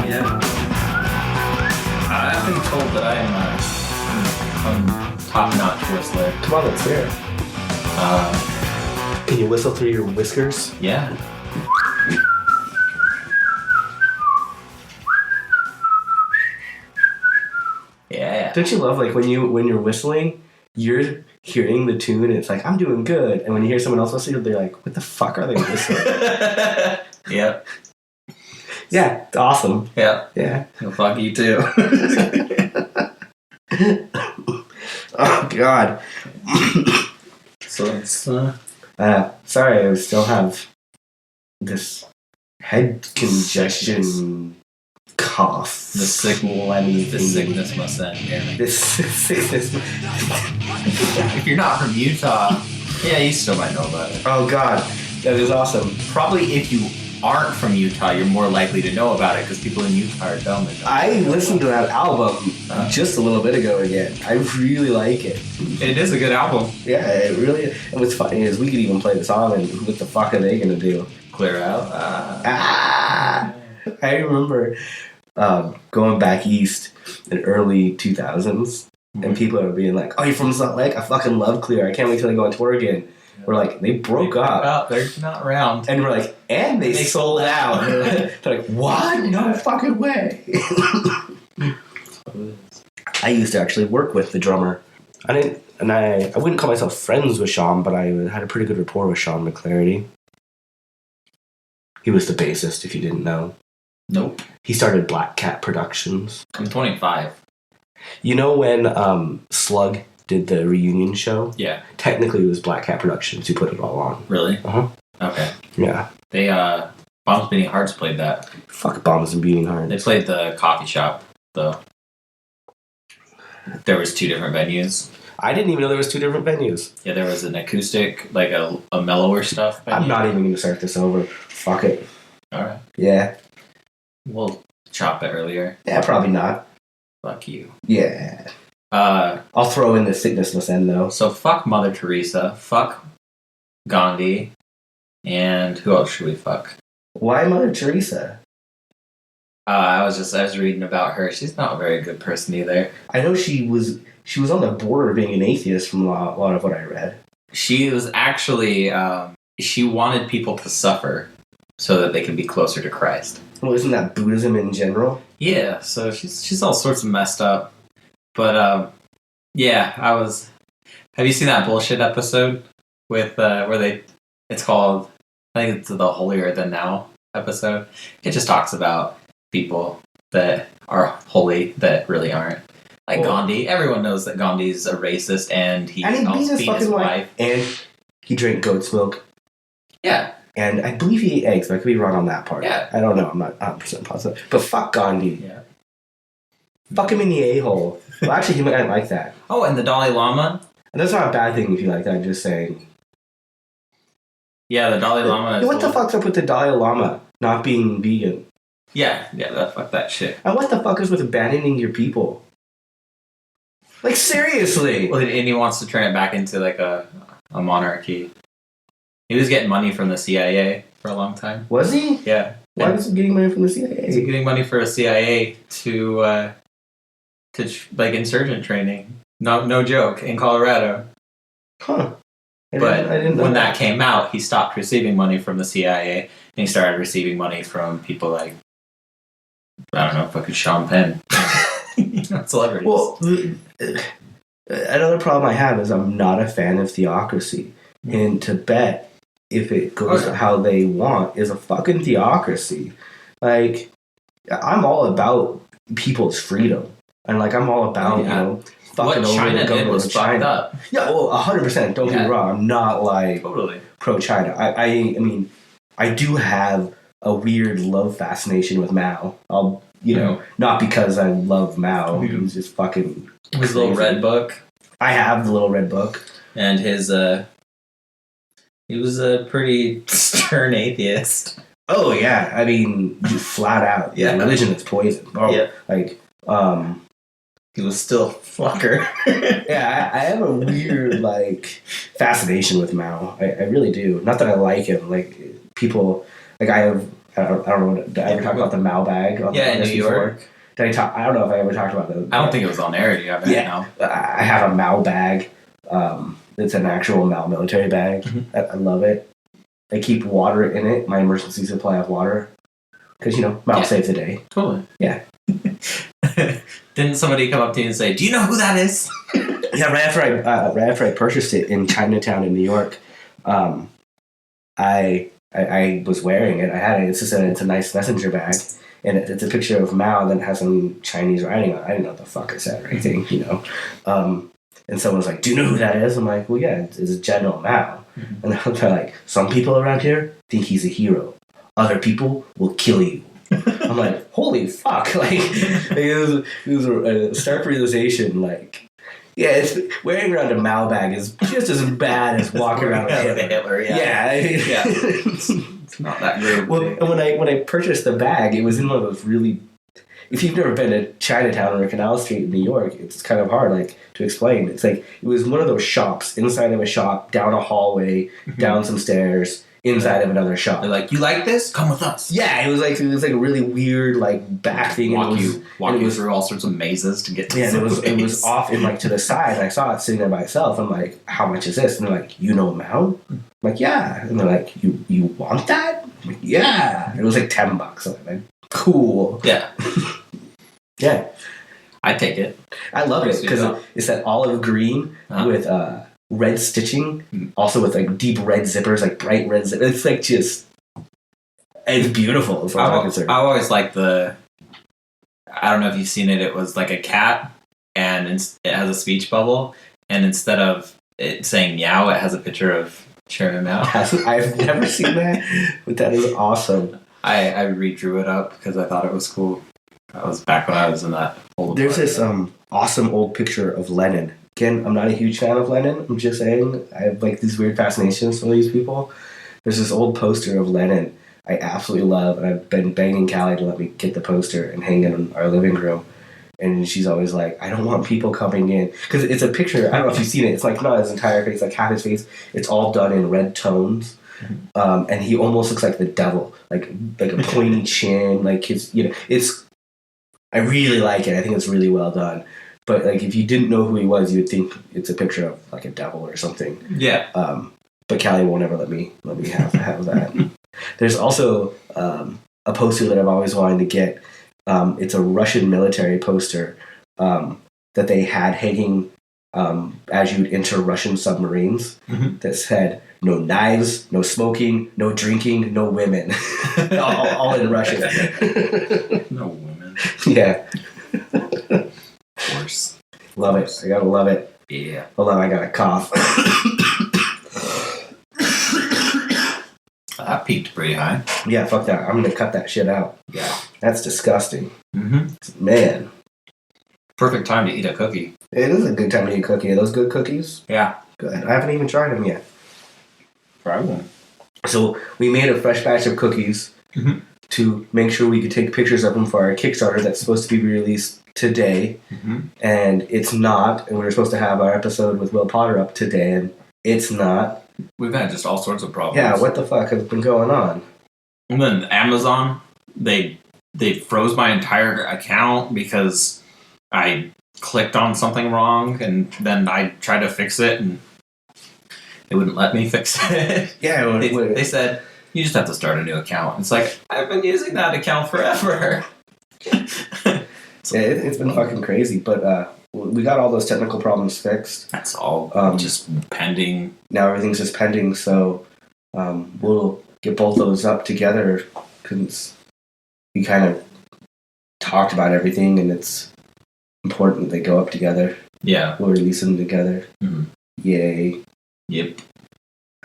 Yeah. I've been told that I am a top-notch whistler. Come on, let's hear it. Can you whistle through your whiskers? Yeah. Yeah. Don't you love like when you're whistling, you're hearing the tune and it's like I'm doing good, and when you hear someone else whistling, they're like, "What the fuck are they whistling?" Yep. Yeah, it's awesome. Yeah. Yeah. Well, fuck you too. Oh God. So it's sorry, I still have this head congestion, cough. the sickness must end, Jeremy. This sickness. If you're not from Utah, yeah, you still might know about it. Oh God, that is awesome. Probably if you aren't from Utah, you're more likely to know about it because people in Utah are dumb. I listened to that album just a little bit ago again. I really like it. It is a good album. Yeah, it really. And what's funny is we could even play the song, and what the fuck are they gonna do? Clear out. I remember going back east in early 2000s, and people are being like, "Oh, you're from Salt Lake? I fucking love Clear. I can't wait till they go on tour again." We're like, they broke up. They're not around. And we're like, and they sold out. They're like, what? No fucking way. I used to actually work with the drummer. I wouldn't call myself friends with Sean, but I had a pretty good rapport with Sean McClarity. He was the bassist, if you didn't know. Nope. He started Black Cat Productions. I'm 25. You know when Slug did the reunion show? Yeah. Technically, it was Black Cat Productions who put it all on. Really? Uh-huh. Okay. Yeah. They, Bombs Beating Hearts played that. Fuck Bombs and Beating Hearts. They played the coffee shop, though. There was 2 different venues. I didn't even know there was 2 different venues. Yeah, there was an acoustic, like a mellower stuff venue. I'm not even going to start this over. Fuck it. Alright. Yeah. We'll chop it earlier. Yeah, probably not. Fuck you. Yeah. I'll throw in the sickness must end, though. So fuck Mother Teresa, fuck Gandhi, and who else should we fuck? Why Mother Teresa? I was reading about her. She's not a very good person either. I know she was on the border of being an atheist from a lot of what I read. She was actually, she wanted people to suffer so that they could be closer to Christ. Well, isn't that Buddhism in general? Yeah, so she's all sorts of messed up. But, yeah, have you seen that bullshit episode with, it's called, I think it's the Holier Than Now episode. It just talks about people that are holy that really aren't. Like Gandhi. Everyone knows that Gandhi's a racist and he also beat his wife. And he drank goat's milk. Yeah. And I believe he ate eggs, but I could be wrong on that part. Yeah. I don't know. I'm not 100% positive. But fuck Gandhi. Yeah. Fuck him in the a-hole. Well, actually, he might like that. Oh, and the Dalai Lama? And that's not a bad thing if you like that. I'm just saying. Yeah, the Dalai Lama is... What the fuck's up with the Dalai Lama not being vegan? Yeah, fuck that shit. And what the fuck is with abandoning your people? Like, seriously! Well, and he wants to turn it back into, like, a monarchy. He was getting money from the CIA for a long time. Was he? Yeah. Why was he getting money from the CIA? He's getting money for a CIA to insurgent training. No joke, in Colorado. Huh. I But didn't know when that came out, he stopped receiving money from the CIA, and he started receiving money from people like, I don't know, fucking Sean Penn. Celebrities. Well, another problem I have is I'm not a fan of theocracy. In Tibet, if it goes how they want, is a fucking theocracy. Like, I'm all about people's freedom. And, like, I'm all about, fucking what China did was fucked up. Yeah, well, 100%. Don't get me wrong. I'm not, like, totally pro-China. I mean, I do have a weird love fascination with Mao. Not because I love Mao. He was just fucking his crazy. little red book. I have the little red book. And his, he was a pretty stern atheist. Oh, yeah. I mean, flat out. Yeah. Religion is poison. Yeah. Like, he was still a fucker. yeah, I have a weird, like, fascination with Mao. I really do. Not that I like him. Like, people Like I don't know. Did I ever talk about the Mao bag? On in New York. Did I talk? I don't know if I ever talked about that. I don't think it was on air. Do you have it now? I have a Mao bag. It's an actual Mao military bag. Mm-hmm. I love it. I keep water in it. My emergency supply of water. Because Mao saves the day. Totally. Yeah. Didn't somebody come up to you and say, "Do you know who that is?" Yeah, right after I purchased it in Chinatown in New York, I was wearing it. I had it. It's a nice messenger bag, and it's a picture of Mao that has some Chinese writing on it. I didn't know what the fuck it said or anything, And someone's like, "Do you know who that is?" I'm like, "Well, yeah, it's General Mao." Mm-hmm. And they're like, "Some people around here think he's a hero. Other people will kill you." I'm like, "Holy fuck!" Like it was a stark realization. Like, yeah, wearing around a Mao bag is just as bad as walking around with Hitler. Yeah. It's not that great. Well, and when I purchased the bag, it was in one of those really. If you've never been to Chinatown or Canal Street in New York, it's kind of hard to explain. It's like it was one of those shops inside of a shop, down a hallway, down some stairs, inside of another shop. They're like, "You like this? Come with us." Yeah, it was like a really weird back thing. Walk you through all sorts of mazes to get to. Yeah, and it was off in to the side. And I saw it sitting there by itself. I'm like, "How much is this?" And they're like, "You know Mao?" I'm like, "Yeah." And they're like, "You want that?" I'm like, "Yeah." It was like $10. I'm like, "Cool." Yeah. Yeah. I take it. I love it because it's that olive green with red stitching, also with deep red zippers, bright red zippers. It's it's beautiful as far as I'm concerned. I always like I don't know if you've seen it. It was like a cat, and it has a speech bubble, and instead of it saying meow, it has a picture of Chairman Mao. I've never seen that, but that is awesome. I redrew it up because I thought it was cool. That was back when I was in that old. There's this awesome old picture of Lenin. Again, I'm not a huge fan of Lenin. I'm just saying I have these weird fascinations for these people. There's this old poster of Lenin I absolutely love, and I've been begging Callie to let me get the poster and hang it in our living room. And she's always like, "I don't want people coming in," because it's a picture. I don't know if you've seen it. It's not his entire face, half his face. It's all done in red tones. And he almost looks like the devil, like a pointy chin, it's. I really like it. I think it's really well done. But if you didn't know who he was, you would think it's a picture of a devil or something. Yeah. But Callie won't ever let me have that. There's also a poster that I've always wanted to get. It's a Russian military poster that they had hanging as you'd enter Russian submarines that said, "No knives, no smoking, no drinking, no women." all in Russian. No women. Yeah. Of course. Love it. I gotta love it. Yeah. Hold on, I got a cough. That peaked pretty high. Yeah, fuck that. I'm gonna cut that shit out. Yeah. That's disgusting. Mm-hmm. Man. Perfect time to eat a cookie. It is a good time to eat a cookie. Are those good cookies? Yeah. Good. I haven't even tried them yet. Try one. So we made a fresh batch of cookies to make sure we could take pictures of them for our Kickstarter that's supposed to be released today. And it's not. And we were supposed to have our episode with Will Potter up today, and it's not. We've had just all sorts of problems. Yeah, what the fuck has been going on? And then Amazon, they froze my entire account because I clicked on something wrong, and then I tried to fix it, and they wouldn't let me fix it. Yeah, they said, "You just have to start a new account." It's like, I've been using that account forever. Yeah, it's been fucking crazy, but we got all those technical problems fixed. That's all just pending. Now everything's just pending, so we'll get both those up together because we kind of talked about everything, and it's important they go up together. Yeah. We'll release them together. Mm-hmm. Yay. Yep.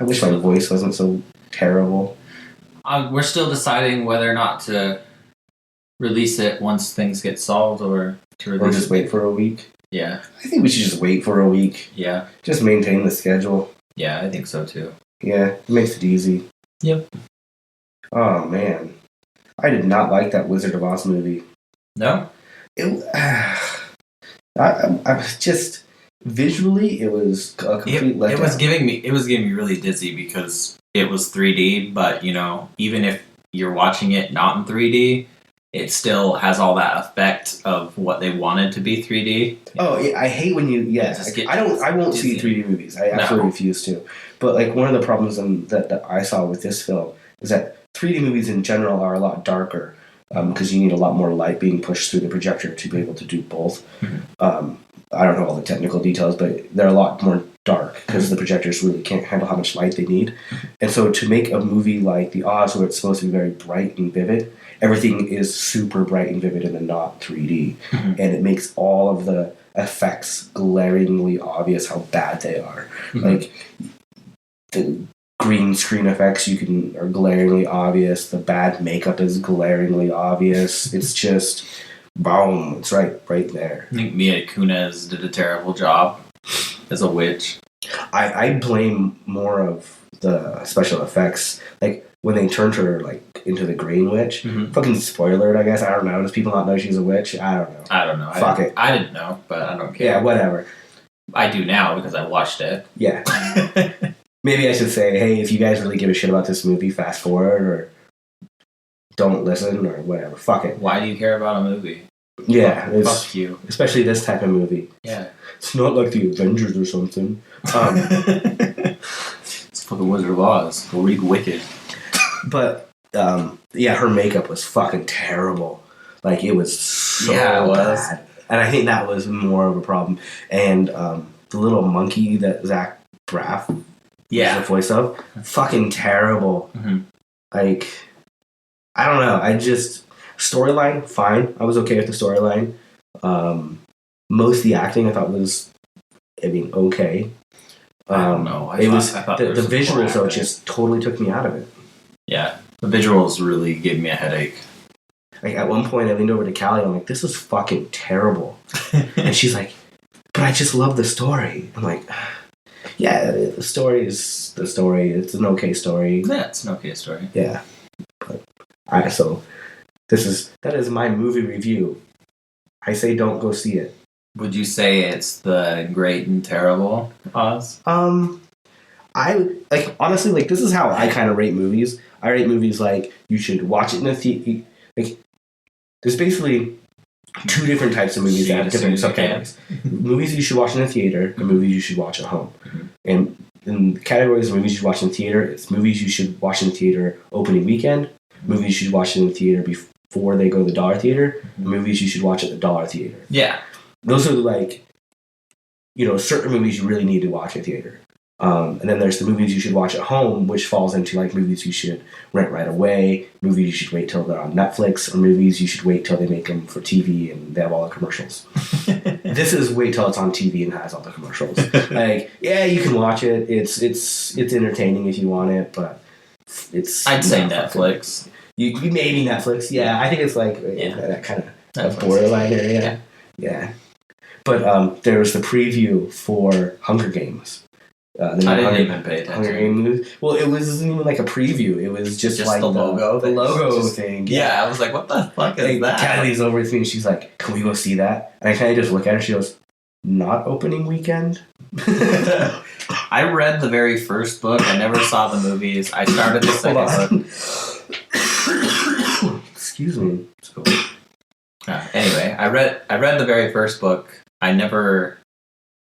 I wish my voice wasn't so terrible. We're still deciding whether or not to release it once things get solved, or to release just wait for a week. Yeah. I think we should just wait for a week. Yeah. Just maintain the schedule. Yeah, I think so too. Yeah, it makes it easy. Yep. Oh, man. I did not like that Wizard of Oz movie. No? I was just... Visually, it was a complete letdown. It was giving me really dizzy because it was 3D, but, even if you're watching it not in 3D, it still has all that effect of what they wanted to be 3D. Oh, yeah, I hate when you. Yeah, I won't see 3D movies. I absolutely refuse to. But like one of the problems that I saw with this film is that 3D movies in general are a lot darker because you need a lot more light being pushed through the projector to be able to do both. I don't know all the technical details, but they're a lot more dark because the projectors really can't handle how much light they need. And so to make a movie like The Oz, where it's supposed to be very bright and vivid, everything is super bright and vivid and then not 3D. And it makes all of the effects glaringly obvious how bad they are. Like the green screen effects are glaringly obvious. The bad makeup is glaringly obvious. It's just boom, it's right there. I think Mia Kunis did a terrible job as a witch. I blame more of the special effects. Like when they turned her like into the Green Witch. Fucking spoiler, I guess. I don't know. Does people not know she's a witch? I don't know. Fuck it. I didn't know, but I don't care. Yeah, whatever. I do now because I watched it. Yeah. Maybe I should say, hey, if you guys really give a shit about this movie, fast forward or don't listen or whatever. Fuck it. Why do you care about a movie? Yeah. Fuck you. Especially this type of movie. Yeah. It's not like the Avengers or something. It's for the Wizard of Oz. Go read Wicked. But, yeah, her makeup was fucking terrible. Like, it was so bad. And I think that was more of a problem. And the little monkey that Zach Braff was the voice of, fucking terrible. Like, I don't know. Storyline, fine. I was okay with the storyline. Most of the acting I thought was, okay. I don't know. I thought the visuals, though, just totally took me out of it. Yeah, the visuals really gave me a headache. Like, at one point, I leaned over to Callie, I'm like, this is fucking terrible. And she's like, but I just love the story. I'm like, yeah, the story is the story. It's an okay story. Yeah, it's an okay story. Yeah. But, so that is my movie review. I say don't go see it. Would you say it's the great and terrible Oz? Honestly, like, this is how I kind of rate movies. I rate movies like you should watch it in a theater. Like, there's basically two different types of movies that have different subcategories. Movies you should watch in a theater and movies you should watch at home. And in the categories of movies you should watch in the theater, it's movies you should watch in the theater opening weekend, movies you should watch in the theater before they go to the dollar theater, and movies you should watch at the dollar theater. Yeah. Those are like, certain movies you really need to watch at theater. And then there's the movies you should watch at home, which falls into like movies you should rent right away, movies you should wait till they're on Netflix, or movies you should wait till they make them for TV and they have all the commercials. This is wait till it's on TV and has all the commercials. Like, yeah, you can watch it. It's entertaining if you want it, but I'd say Netflix. You maybe Netflix. Yeah, I think it's like that kind of borderline area. Yeah. But there was the preview for Hunger Games. I didn't even pay attention. Well, it wasn't even like a preview. It was just like the logo. The logo thing. Yeah, I was like, what the fuck is that? Kylie's over with me and she's like, can we go see that? And I kind of just look at her. She goes, not opening weekend? I read the very first book. I never saw the movies. I started the second book. Excuse me. Anyway, I read the very first book. I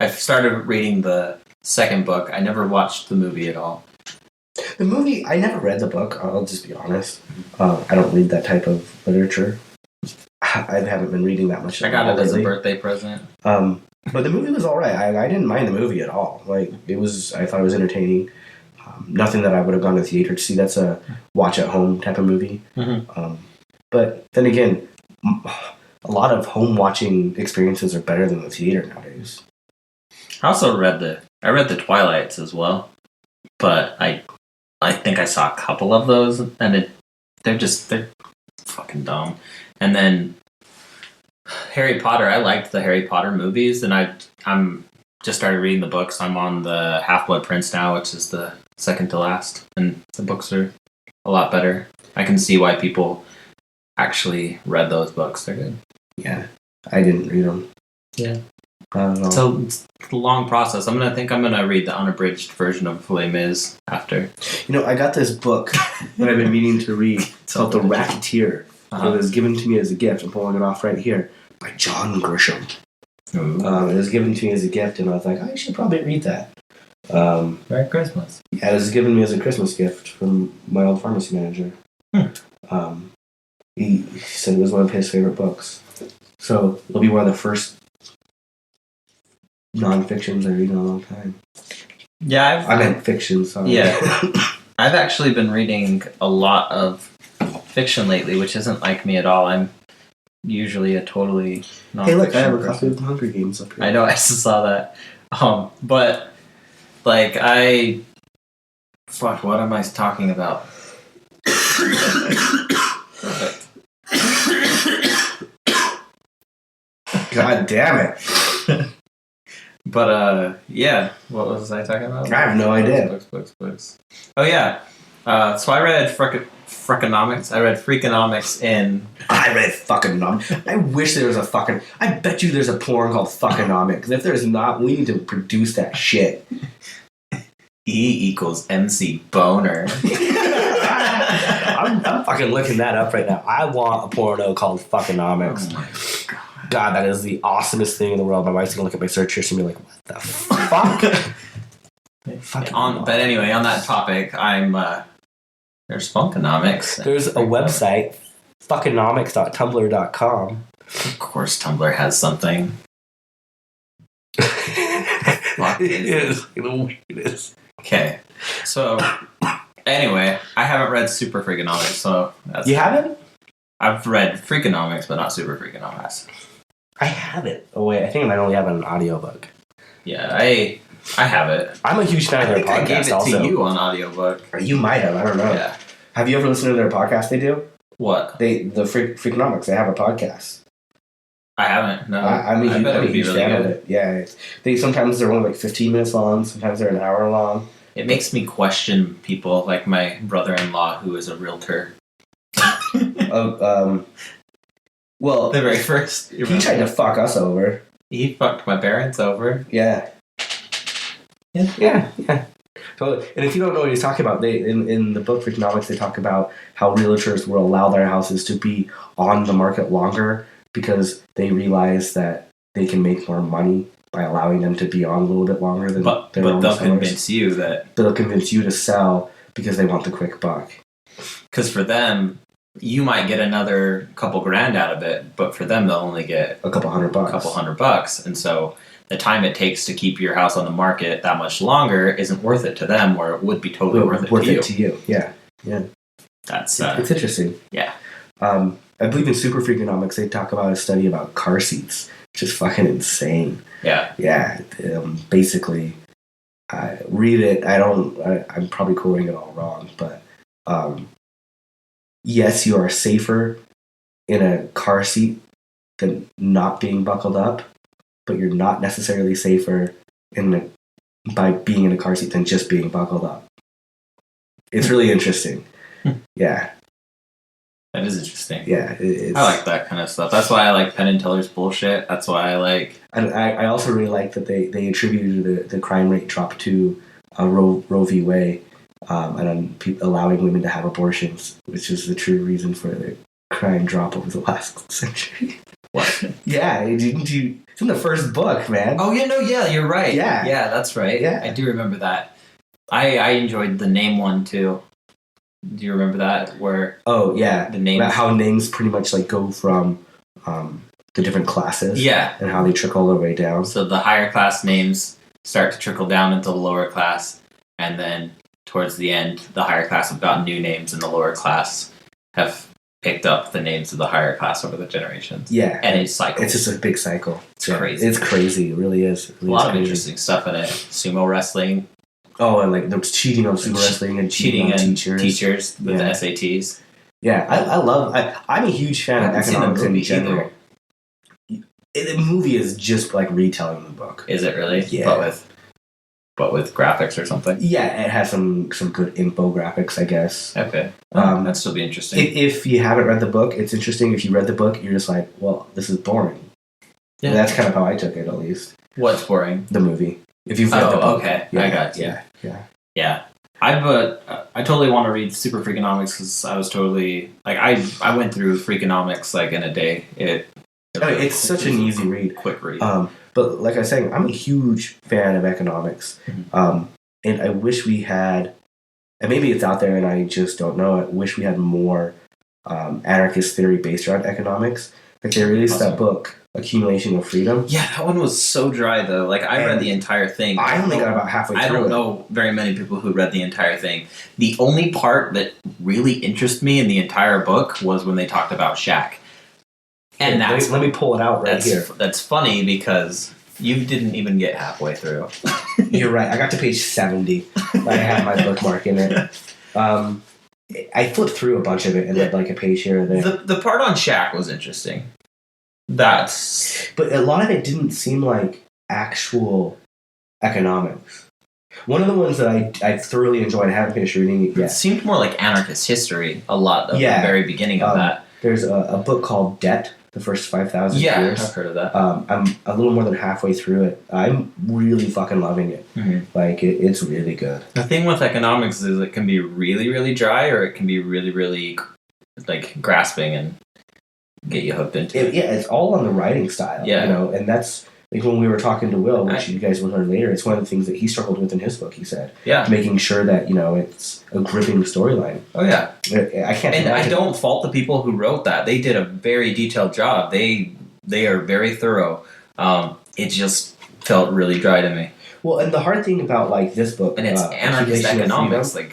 started reading the second book. I never watched the movie at all. The movie, I never read the book. I'll just be honest. I don't read that type of literature. I haven't been reading that much. I got it as a birthday present. But the movie was all right. I didn't mind the movie at all. Like, I thought it was entertaining. Nothing that I would have gone to the theater to see. That's a watch at home type of movie. But then again, a lot of home watching experiences are better than the theater nowadays. I also read the Twilights as well, but I think I saw a couple of those, and they're fucking dumb. And then Harry Potter, I liked the Harry Potter movies, and I'm just started reading the books. I'm on the Half-Blood Prince now, which is the second to last, and the books are a lot better. I can see why people actually read those books. They're good. Yeah, I didn't read them. Yeah. I don't know. So it's a long process. I'm gonna read the unabridged version of Les Mis after. I got this book that I've been meaning to read. It's called The Racketeer. It was given to me as a gift. I'm pulling it off right here by John Grisham. It was given to me as a gift, and I was like, I should probably read that. Merry Christmas. Yeah, it was given me as a Christmas gift from my old pharmacy manager. He said it was one of his favorite books. So it'll be one of the first non-fictions I read in a long time. Yeah, I meant fiction, sorry. Yeah. I've actually been reading a lot of fiction lately, which isn't like me at all. I'm usually a totally non-fiction Hey, look, I have a person. copy of The Hunger Games up here. I know, I just saw that. But, like, fuck, what am I talking about? Perfect. God damn it. But, yeah, what was I talking about? I have no idea. Books. Oh, yeah. So I read Freakonomics. I read Freakonomics in... I read Fuckonomics. I wish there was a fucking... I bet you there's a porn called Fuckonomics. If there's not, we need to produce that shit. E equals MC Boner. I'm fucking looking that up right now. I want a porno called Fuckonomics. Oh my God. God, that is the awesomest thing in the world. My wife's gonna look at my search history and be like, what the fuck? But anyway, on that topic, there's Funkonomics. There's a website, fuckonomics.tumblr.com. Of course, Tumblr has something. It is. Okay, so anyway, I haven't read Super Freakonomics, so that's... You haven't? I've read Freakonomics, but not Super Freakonomics. I have it. Oh wait, I think I might only have an audiobook. Yeah, I have it. I'm a huge fan of their podcast. I gave it also. to you on audiobook. Or you might have. I don't know. Yeah. Have you ever listened to their podcast? They do. What? The Freakonomics. They have a podcast. I haven't. No. I'm a huge fan good. of it. Yeah. Sometimes they're only like 15 minutes long. Sometimes they're an hour long. It makes me question people, like my brother-in-law, who is a realtor. Well, the very first. He tried to fuck us over. He fucked my parents over. Yeah. Yeah. Totally. And if you don't know what he's talking about, they in the book Freakonomics, they talk about how realtors will allow their houses to be on the market longer because they realize that they can make more money by allowing them to be on a little bit longer than but they'll convince you that they'll convince you to sell because they want the quick buck. Because for them, you might get another couple grand out of it, but for them, they'll only get a couple $100 bucks. And so the time it takes to keep your house on the market that much longer isn't worth it to them, where it would be totally worth it to you. Yeah. That's it's interesting. Yeah. I believe in Super Freakonomics, they talk about a study about car seats, which is fucking insane. Yeah. Yeah. Basically, read it. I'm probably quoting it all wrong, but yes, you are safer in a car seat than not being buckled up, but you're not necessarily safer by being in a car seat than just being buckled up. It's really interesting. Yeah. That is interesting. Yeah. I like that kind of stuff. That's why I like Penn and Teller's bullshit. That's why I like... And I also really like that they attributed the crime rate drop to Roe v. Wade and allowing women to have abortions, which is the true reason for the crime drop over the last century. What? Yeah, didn't you? It's in the first book, man. Oh, yeah, you're right. Yeah. Yeah, that's right. Yeah. I do remember that. I enjoyed the name one, too. Do you remember that? Where... Oh, yeah. The names... About how names pretty much like go from the different classes. Yeah. And how they trickle their way down. So the higher class names start to trickle down into the lower class, and then towards the end, the higher class have gotten new names, and the lower class have picked up the names of the higher class over the generations. Yeah. And it cycles. It's just a big cycle. It's crazy. It's crazy. It really is. A lot of interesting stuff in it. Sumo wrestling. Oh, and like there's cheating on sumo wrestling and cheating on teachers with the SATs. Yeah, I'm a huge fan of economics in general. The movie is just like retelling the book. Is it really? Yeah. But with graphics or something? Yeah, it has some good infographics, I guess. Okay. That'd still be interesting. If you haven't read the book, it's interesting. If you read the book, you're just like, well, this is boring. Yeah. That's kind of how I took it, at least. What's boring? The movie. If you've read the book. Okay. Yeah, I got you. Yeah. I totally want to read Super Freakonomics because I was totally like I went through Freakonomics like in a day. It's such an easy read. Quick read. But like I was saying, I'm a huge fan of economics. And I wish we had, and maybe it's out there and I just don't know it, wish we had more anarchist theory based around economics. Like they released that book, Accumulation of Freedom. Yeah, that one was so dry though. Like I read the entire thing. I only got about halfway through. I don't know very many people who read the entire thing. The only part that really interested me in the entire book was when they talked about Shaq. And let me pull it out right here. That's funny because you didn't even get halfway through. You're right. I got to page 70. I had my bookmark in it. I flipped through a bunch of it and read like a page here or there. The part on Shaq was interesting. But a lot of it didn't seem like actual economics. One of the ones that I thoroughly enjoyed, I haven't finished reading it yet. It seemed more like anarchist history, a lot of the very beginning of that. There's a book called Debt, the First 5,000 Years. Yeah, I've heard of that. I'm a little more than halfway through it. I'm really fucking loving it. Like, it's really good. The thing with economics is it can be really, really dry, or it can be really, really, like, grasping and get you hooked into it. Yeah, it's all on the writing style. Yeah. You know, and that's, like, when we were talking to Will, which you guys will learn later, it's one of the things that he struggled with in his book, he said. Yeah. Making sure that, you know, it's a gripping storyline. Oh, yeah. I can't And I don't fault the people who wrote that. They did a very detailed job. They are very thorough. It just felt really dry to me. Well, and the hard thing about, like, this book... And it's anarchist economics. The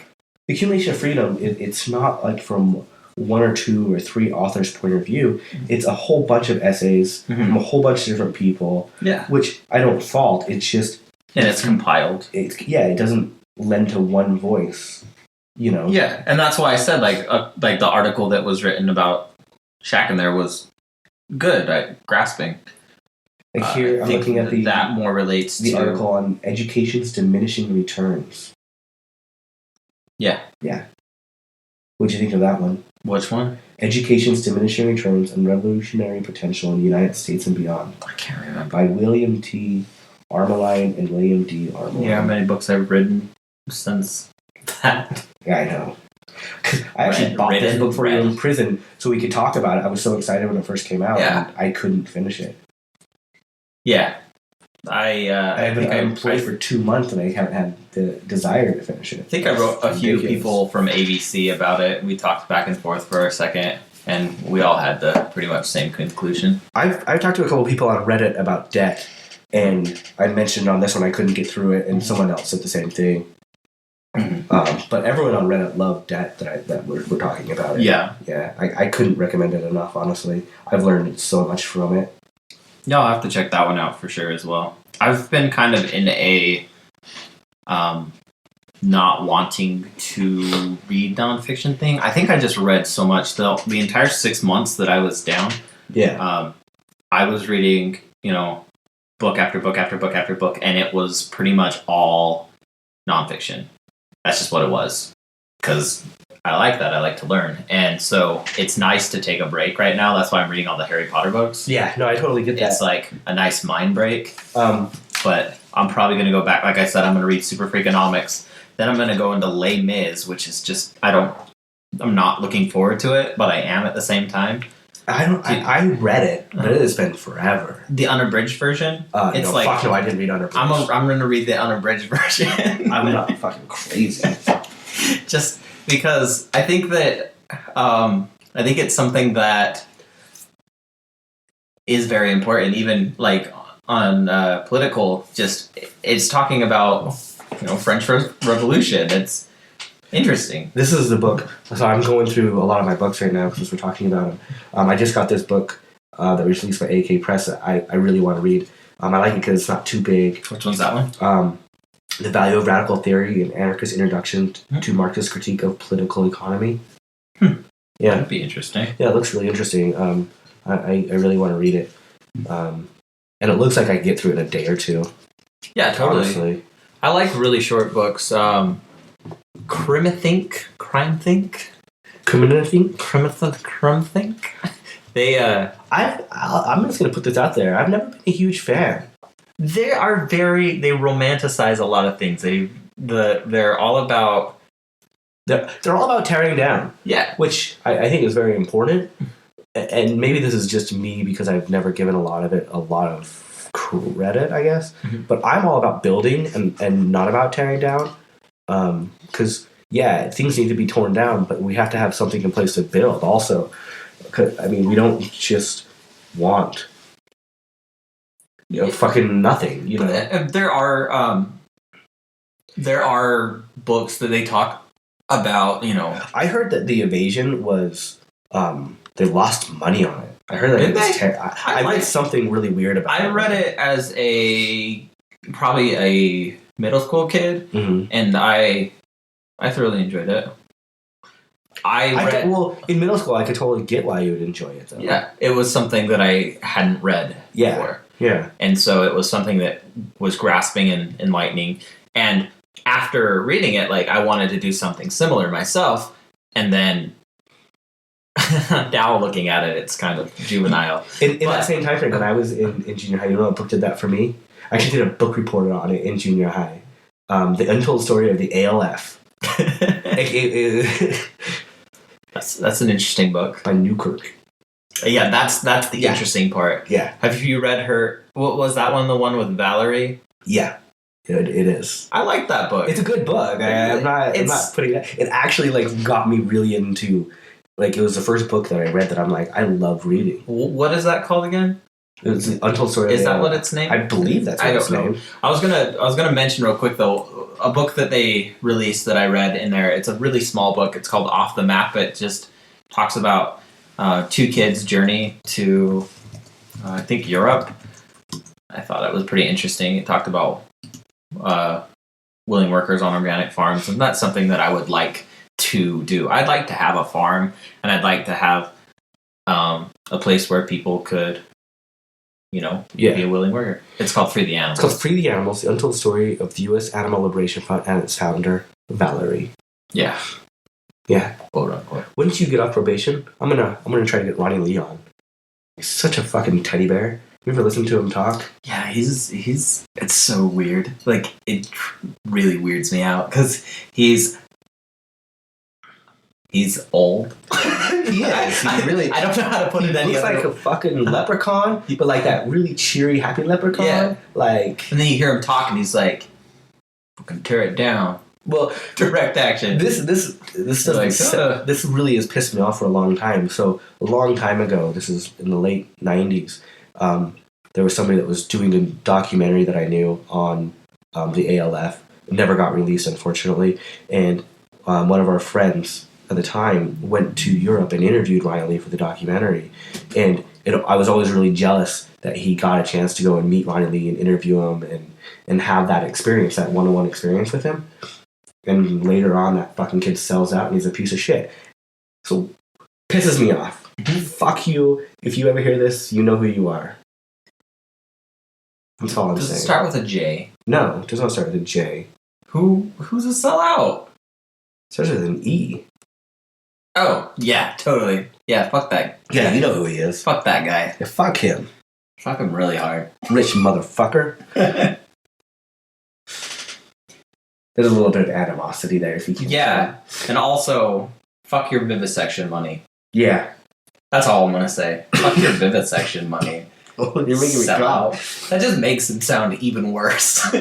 Accumulation of Freedom, it's not, like, from one or two or three authors' point of view. It's a whole bunch of essays from a whole bunch of different people. Yeah. Which I don't fault. It's just... And it's compiled. It doesn't lend to one voice, you know? Yeah, and that's why I said, like the article that was written about Shaq in there was good at grasping. Like here, I'm looking at that more relates the to... article on education's diminishing returns. Yeah. Yeah. What'd you think of that one? Which one? Education's Diminishing Returns and Revolutionary Potential in the United States and Beyond. I can't remember. By William T. Armeline and William D. Armeline. Yeah, how many books I've written since that? Yeah, I know. I actually bought this book for you in prison so we could talk about it. I was so excited when it first came out, and I couldn't finish it. Yeah. I've been employed for 2 months and I haven't had the desire to finish it. I think I wrote a few people from ABC about it. We talked back and forth for a second, and we all had the pretty much same conclusion. I've talked to a couple of people on Reddit about Debt, and I mentioned on this one I couldn't get through it, and someone else said the same thing. But everyone on Reddit loved Debt that we're talking about it. Yeah. Yeah. I couldn't recommend it enough, honestly. I've learned so much from it. Yeah, I'll have to check that one out for sure as well. I've been kind of in a not wanting to read nonfiction thing. I think I just read so much. The entire 6 months that I was down, I was reading, book after book after book after book, and it was pretty much all nonfiction. That's just what it was. Because I like that. I like to learn. And so it's nice to take a break right now. That's why I'm reading all the Harry Potter books. Yeah, no, I totally get that. It's like a nice mind break. But I'm probably going to go back. Like I said, I'm going to read Super Freakonomics. Then I'm going to go into Les Mis, which is just, I'm not looking forward to it, but I am at the same time. I read it, but it has been forever. The unabridged version? It's fuck no, I didn't read unabridged. I'm going to read the unabridged version. I'm not fucking crazy. Just because I think that it's something that is very important, even like on political. Just it's talking about French Revolution. It's interesting. This is the book. So I'm going through a lot of my books right now because we're talking about them. I just got this book that was released by AK Press that I really want to read. I like it because it's not too big. Which one's that one? The Value of Radical Theory, an Anarchist Introduction to Marxist Critique of Political Economy. Yeah. That'd be interesting. Yeah, it looks really interesting. I really want to read it. And it looks like I can get through it in a day or two. Yeah, totally. Honestly. I like really short books. Crime Think? Crime Think? They, I'm just gonna put this out there. I've never been a huge fan. They romanticize a lot of things. They're all about they're all about tearing down. Yeah, which I think is very important. And maybe this is just me because I've never given a lot of credit, I guess. Mm-hmm. But I'm all about building and not about tearing down. Because things need to be torn down, but we have to have something in place to build. Also, I mean, we don't just want fucking nothing. You know, there are books that they talk about. You know, I heard that The Evasion was they lost money on it. I heard that it was I read something really weird about it. I read it as probably a middle school kid, mm-hmm. and I thoroughly enjoyed it. In middle school, I could totally get why you would enjoy it, though. Yeah, it was something that I hadn't read before. Yeah. And so it was something that was grasping and enlightening. And after reading it, like, I wanted to do something similar myself. And then now looking at it, it's kind of juvenile. In that same time frame, when I was in junior high, you know what book did that for me? I actually did a book report on it in junior high. The Untold Story of the ALF. That's an interesting book by Newkirk. Yeah, that's the interesting part. Yeah. Have you read her? What was that one? The one with Valerie? Yeah, it is. I like that book. It's a good book. I'm not putting it. It actually got me really into. It was the first book that I read that I'm like, I love reading. What is that called again? It's the Untold Story. Is that what it's named? I believe that's what it's named. I was gonna mention real quick though, a book that they released that I read in there. It's a really small book. It's called Off the Map. It just talks about two kids' journey to, I think, Europe. I thought it was pretty interesting. It talked about willing workers on organic farms, and that's something that I would like to do. I'd like to have a farm, and I'd like to have a place where people could, be a willing worker. It's called Free the Animals. It's called Free the Animals, the untold story of the U.S. Animal Liberation Front and its founder, Valerie. Yeah. Yeah. Quote unquote. Wouldn't you get off probation? I'm gonna try to get Ronnie Lee on. He's such a fucking teddy bear. You ever listen to him talk? Yeah, he's it's so weird. Like, it really weirds me out because he's old. He is. He's really. I don't know how to put it any other way. He looks like a fucking leprechaun, but like that really cheery, happy leprechaun. Yeah. Like, and then you hear him talk, and he's like, "Fucking tear it down." Well, direct action. This really has pissed me off for a long time. So a long time ago, this is in the late '90s. There was somebody that was doing a documentary that I knew on the ALF. It never got released, unfortunately. And one of our friends at the time went to Europe and interviewed Ryan Lee for the documentary. And I was always really jealous that he got a chance to go and meet Ryan Lee and interview him and have that experience, that one-on-one experience with him. And later on, that fucking kid sells out and he's a piece of shit. So, pisses me off. Fuck you. If you ever hear this, you know who you are. That's all I'm saying. Does it start with a J? No, it does not start with a J. Who's a sellout? It starts with an E. Oh, yeah, totally. Yeah, fuck that guy. Yeah, you know who he is. Fuck that guy. Yeah, fuck him. Fuck him really hard. Rich motherfucker. There's a little bit of animosity there, if you can. Yeah, and also, fuck your vivisection money. Yeah. That's all I'm gonna say. Fuck your vivisection money. Oh, you're making me cry. That just makes him sound even worse.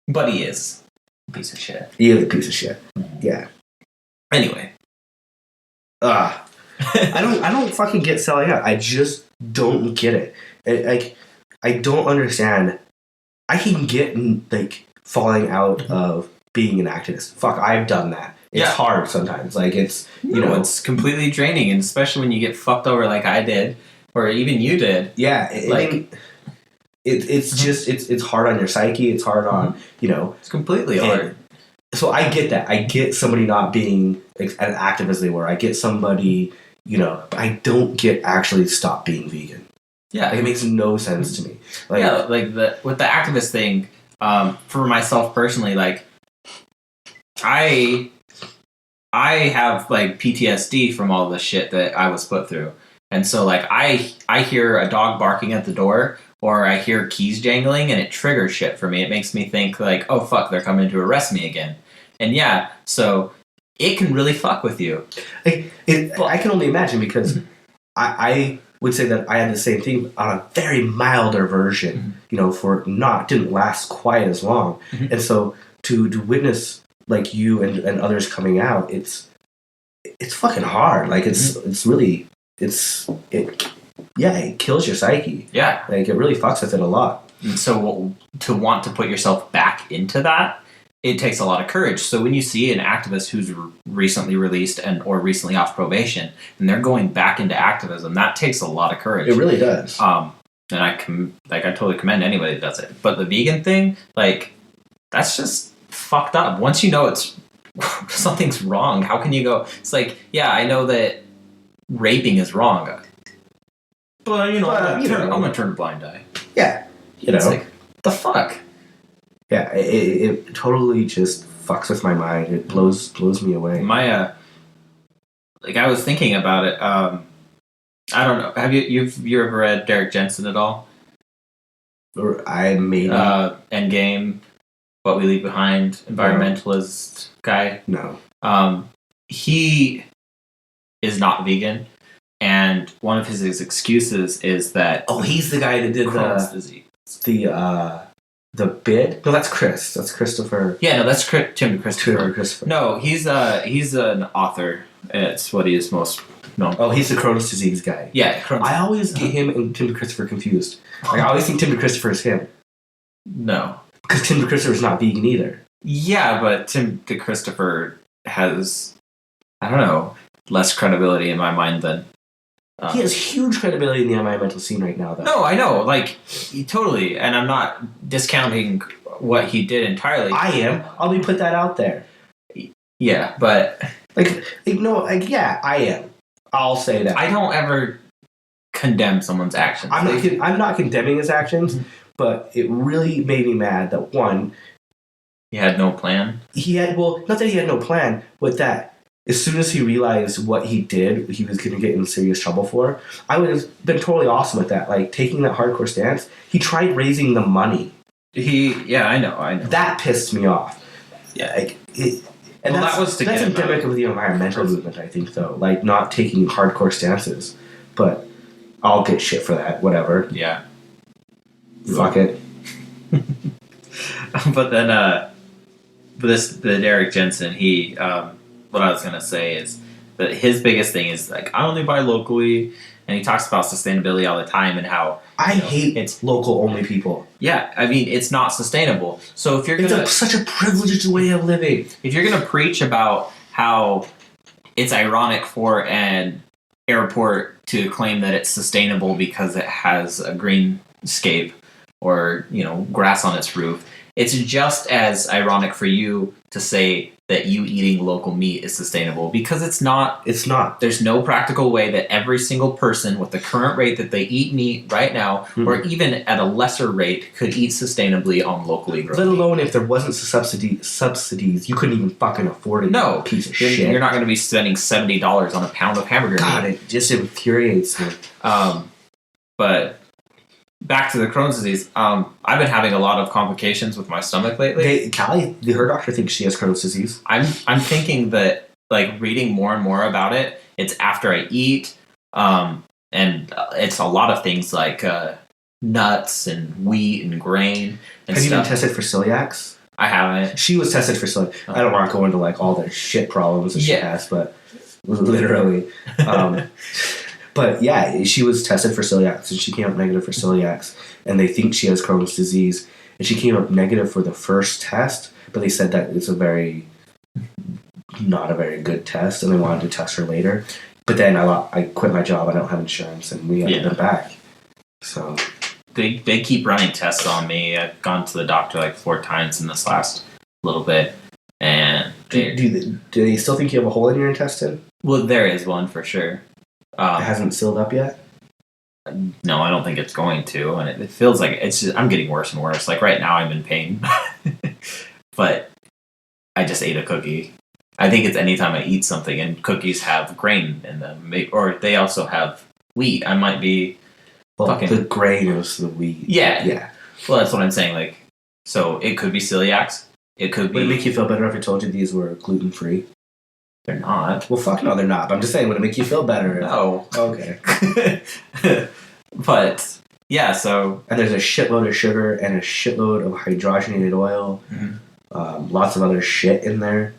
But he is a piece of shit. He is a piece of shit. Yeah. Anyway. I don't fucking get selling out. I just don't get it. I don't understand. I can get falling out of being an activist. Fuck, I've done that. It's hard sometimes. Like, it's it's completely draining, and especially when you get fucked over like I did, or even you did. Yeah, it's just it's hard on your psyche. It's hard on It's completely hard. So I get that. I get somebody not being as active as they were. I get somebody, but I don't get actually stop being vegan. Yeah, it makes no sense to me. With the activist thing, for myself personally, I have PTSD from all the shit that I was put through, And so like I hear a dog barking at the door or I hear keys jangling and it triggers shit for me. It makes me think like, oh fuck, they're coming to arrest me again. And yeah, so it can really fuck with you. I can only imagine because I would say that I had the same thing on a very milder version, for didn't last quite as long. Mm-hmm. And so to witness like you and others coming out, it's fucking hard. Like it kills your psyche. Yeah. Like it really fucks with it a lot. And so to want to put yourself back into that, it takes a lot of courage. So when you see an activist who's recently released or recently off probation, and they're going back into activism, that takes a lot of courage. It really does. And I totally commend anybody that does it. But the vegan thing, like, that's just fucked up. Once you know it's something's wrong, how can you go? It's like, yeah, I know that raping is wrong, but I'm gonna turn a blind eye. Yeah, it's like the fuck. Yeah, it totally just fucks with my mind. It blows me away. My I was thinking about it. I don't know. Have you ever read Derek Jensen at all? Or I made Endgame, What We Leave Behind, environmentalist guy. No. He is not vegan, and one of his excuses is that he's the guy that did Crohn's disease. The bid? No, that's Chris. That's Christopher. Yeah, no, that's Tim Christopher. Christopher. No, he's an author. It's what he is most known for. Oh, he's the Crohn's disease guy. Yeah, Crohn's. I always get him and Tim Christopher confused. Like, I always think Tim Christopher is him. No. Because Tim Christopher's not vegan either. Yeah, but Tim Christopher has, I don't know, less credibility in my mind than... he has huge credibility in the environmental scene right now, though. No, I know. Like, totally. And I'm not discounting what he did entirely. I am. I'll be put that out there. Yeah, but... yeah, I am. I'll say that. I don't ever condemn someone's actions. I'm not condemning his actions, but it really made me mad that, one... He had no plan? Not that he had no plan, but that as soon as he realized what he did, he was going to get in serious trouble for, I would have been totally awesome with that. Like, taking that hardcore stance, he tried raising the money. I know. That pissed me off. Yeah, that's endemic of the environmental movement, I think, though. Like, not taking hardcore stances. But I'll get shit for that, whatever. Yeah. Fuck it. But then, the Derek Jensen, what I was going to say is that his biggest thing is, like, I only buy locally, and he talks about sustainability all the time and how... I hate it's local-only people. Yeah, I mean, it's not sustainable. So if you're going to... It's such a privileged way of living. If you're going to preach about how it's ironic for an airport to claim that it's sustainable because it has a greenscape or, grass on its roof, it's just as ironic for you to say that you eating local meat is sustainable, because it's not. It's not. There's no practical way that every single person with the current rate that they eat meat right now, or even at a lesser rate, could eat sustainably on locally grown meat. Let alone if there wasn't subsidies, you couldn't even fucking afford it. No, piece of shit. You're not going to be spending $70 on a pound of hamburger meat. It just infuriates me. But back to the Crohn's disease. I've been having a lot of complications with my stomach lately. Callie, her doctor thinks she has Crohn's disease. I'm thinking that, like, reading more and more about it, it's after I eat, and it's a lot of things like nuts and wheat and grain and Have stuff. You been tested for celiacs? I haven't. She was tested for celiac. I don't want to go into like all the shit problems that she has, but literally. But yeah, she was tested for celiacs, and she came up negative for celiacs, and they think she has Crohn's disease. And she came up negative for the first test, but they said that it's not a very good test, and they wanted to test her later. But then I quit my job. I don't have insurance, and we haven't been back. So they keep running tests on me. I've gone to the doctor like 4 times in this last little bit, and do they still think you have a hole in your intestine? Well, there is one for sure. It hasn't sealed up yet? No, I don't think it's going to, and it feels like I'm getting worse and worse. Like right now I'm in pain. But I just ate a cookie. I think it's anytime I eat something, and cookies have grain in them, or they also have wheat. I might be fucking the grain is the wheat. Yeah. Well, that's what I'm saying. Like, so it could be celiacs. It could be. Would it make you feel better if I told you these were gluten free? They're not. Well, fuck no, they're not. But I'm just saying, would it make you feel better? No. Okay. But yeah, so and there's a shitload of sugar and a shitload of hydrogenated oil. Lots of other shit in there.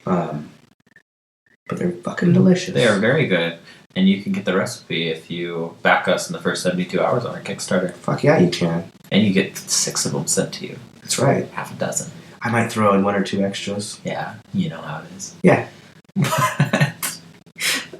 But they're fucking delicious. They are very good. And you can get the recipe if you back us in the first 72 hours on our Kickstarter. Fuck yeah, you can. And you get 6 of them sent to you. That's right. Half a dozen. I might throw in 1 or 2 extras. Yeah, you know how it is. Yeah.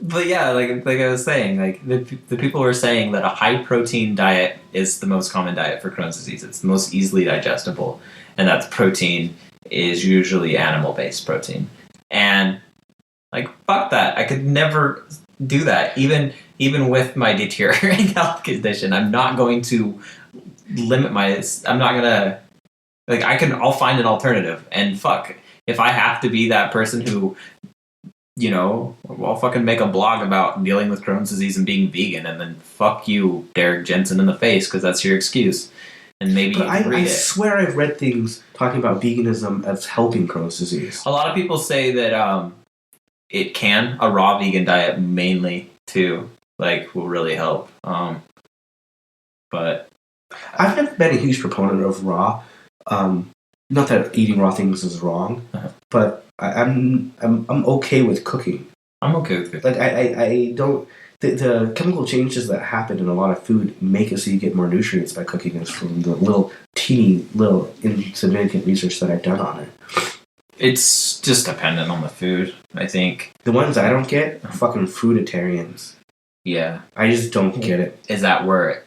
But yeah, like I was saying, like the people were saying that a high protein diet is the most common diet for Crohn's disease. It's the most easily digestible, and that protein is usually animal based protein. And like fuck that, I could never do that. Even with my deteriorating health condition, I'm not going to limit my. I'm not gonna like I'll find an alternative. And fuck, if I have to be that person who. I'll fucking make a blog about dealing with Crohn's disease and being vegan, and then fuck you, Derek Jensen, in the face, because that's your excuse. And maybe you can read it. I swear I've read things talking about veganism as helping Crohn's disease. A lot of people say that a raw vegan diet mainly, too, will really help. But I've never been a huge proponent of raw. Not that eating raw things is wrong, but I'm okay with cooking. I'm okay with cooking. Like I don't the chemical changes that happen in a lot of food make it so you get more nutrients by cooking. Is from the teeny insignificant research that I've done on it. It's just dependent on the food, I think. The ones I don't get are fucking fruitarians. Yeah, I just don't get it. Is that where?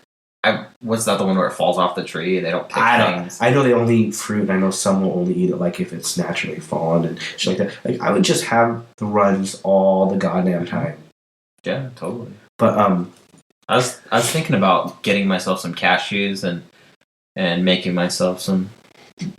What's that the one where it falls off the tree and they don't pick things? I know they only eat fruit, and I know some will only eat it if it's naturally fallen and shit like that. I would just have the runs all the goddamn time. Yeah, totally. But I was thinking about getting myself some cashews and making myself some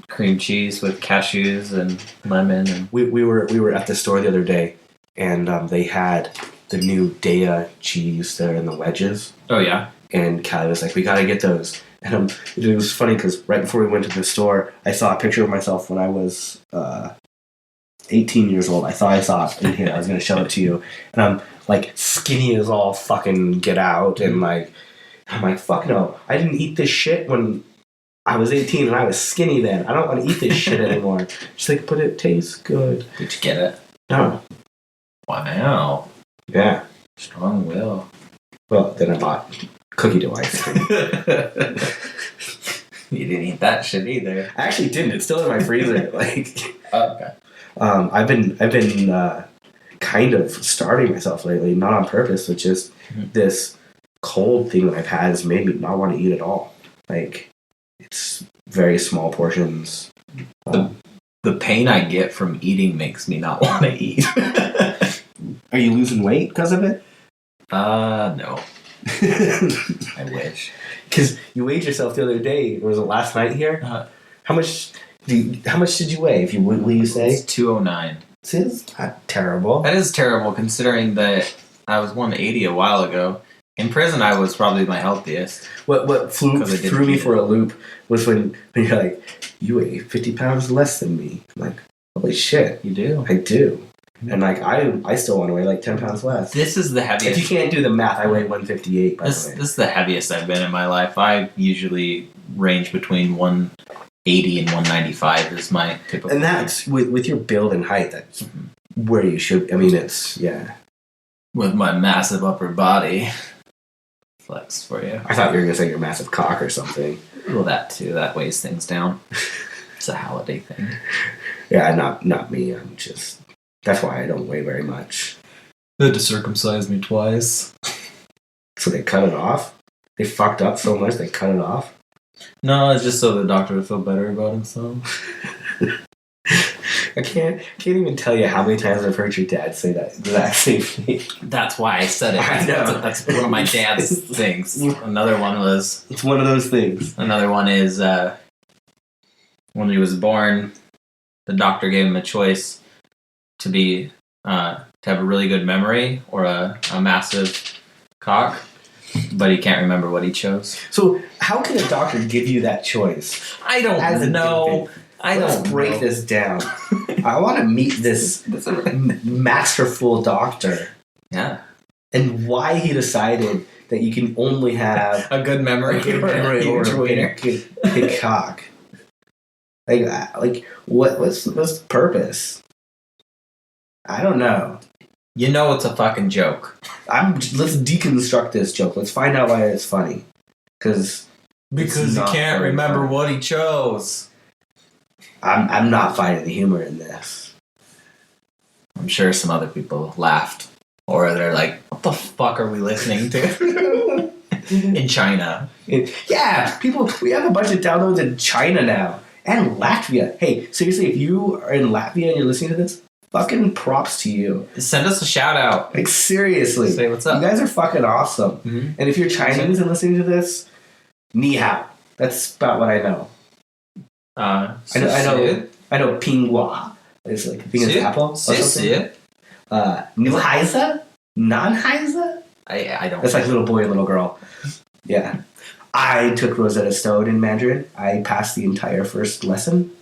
cream cheese with cashews and lemon. And we were at the store the other day, and they had the new Daya cheese there in the wedges. Oh yeah. And Callie was like, we gotta get those. And it was funny because right before we went to the store, I saw a picture of myself when I was 18 years old. I thought I saw it in here. I was gonna show it to you. And I'm skinny as all fucking get out. And I'm like, fuck no. I didn't eat this shit when I was 18 and I was skinny then. I don't want to eat this shit anymore. She's like, but it tastes good. Did you get it? No. Wow. Yeah. Strong will. Well, then I bought cookie dough ice cream. You didn't eat that shit either. I actually didn't. It's still in my freezer. Okay. I've been kind of starving myself lately, not on purpose, but just this cold thing that I've had has made me not want to eat at all. It's very small portions. The pain I get from eating makes me not want to eat. Are you losing weight because of it? No. I wish. Because you weighed yourself the other day. Was it last night here? How much did you weigh? Will you say? It's 209. See, it's not terrible. That is terrible considering that I was 180 a while ago. In prison, I was probably my healthiest. What threw me for a loop was when you're like, you weigh 50 pounds less than me. I'm like, holy shit. You do? I do. And I still want to weigh 10 pounds less. This is the heaviest. If you can't do the math, I weigh 158. By the way, this is the heaviest I've been in my life. I usually range between 180 and 195 is my typical. And that's with your build and height. That's where you should. I mean, it's With my massive upper body, flex for you. I thought you were gonna say your massive cock or something. Well, that too. That weighs things down. It's a holiday thing. Yeah, not me. I'm just. That's why I don't weigh very much. They had to circumcise me twice. So they cut it off? They fucked up so much they cut it off? No, it's just so the doctor would feel better about himself. I can't even tell you how many times I've heard your dad say that exact same thing. That's why I said it. I know. That's one of my dad's things. Another one was... It's one of those things. Another one is when he was born, the doctor gave him a choice to have a really good memory or a massive cock, but he can't remember what he chose. So how can a doctor give you that choice? I don't know. Let's break this down. I want to meet this masterful doctor. Yeah. And why he decided that you can only have a good memory, or a big cock. Like what's the purpose? I don't know. You know it's a fucking joke. Let's deconstruct this joke. Let's find out why it's funny. Because he can't remember what he chose. I'm not finding the humor in this. I'm sure some other people laughed. Or they're like, what the fuck are we listening to? In China. Yeah, we have a bunch of downloads in China now. And Latvia. Hey, seriously, if you are in Latvia and you're listening to this, fucking props to you. Send us a shout out. Like, seriously. Say what's up. You guys are fucking awesome. Mm-hmm. And if you're Chinese and listening to this, ni hao. That's about what I know. I know pinghua. It's like, I think it's apple or something. Nuhaiza? Non-Heiza? I don't. That's like little boy, little girl. Yeah. I took Rosetta Stone in Mandarin. I passed the entire first lesson.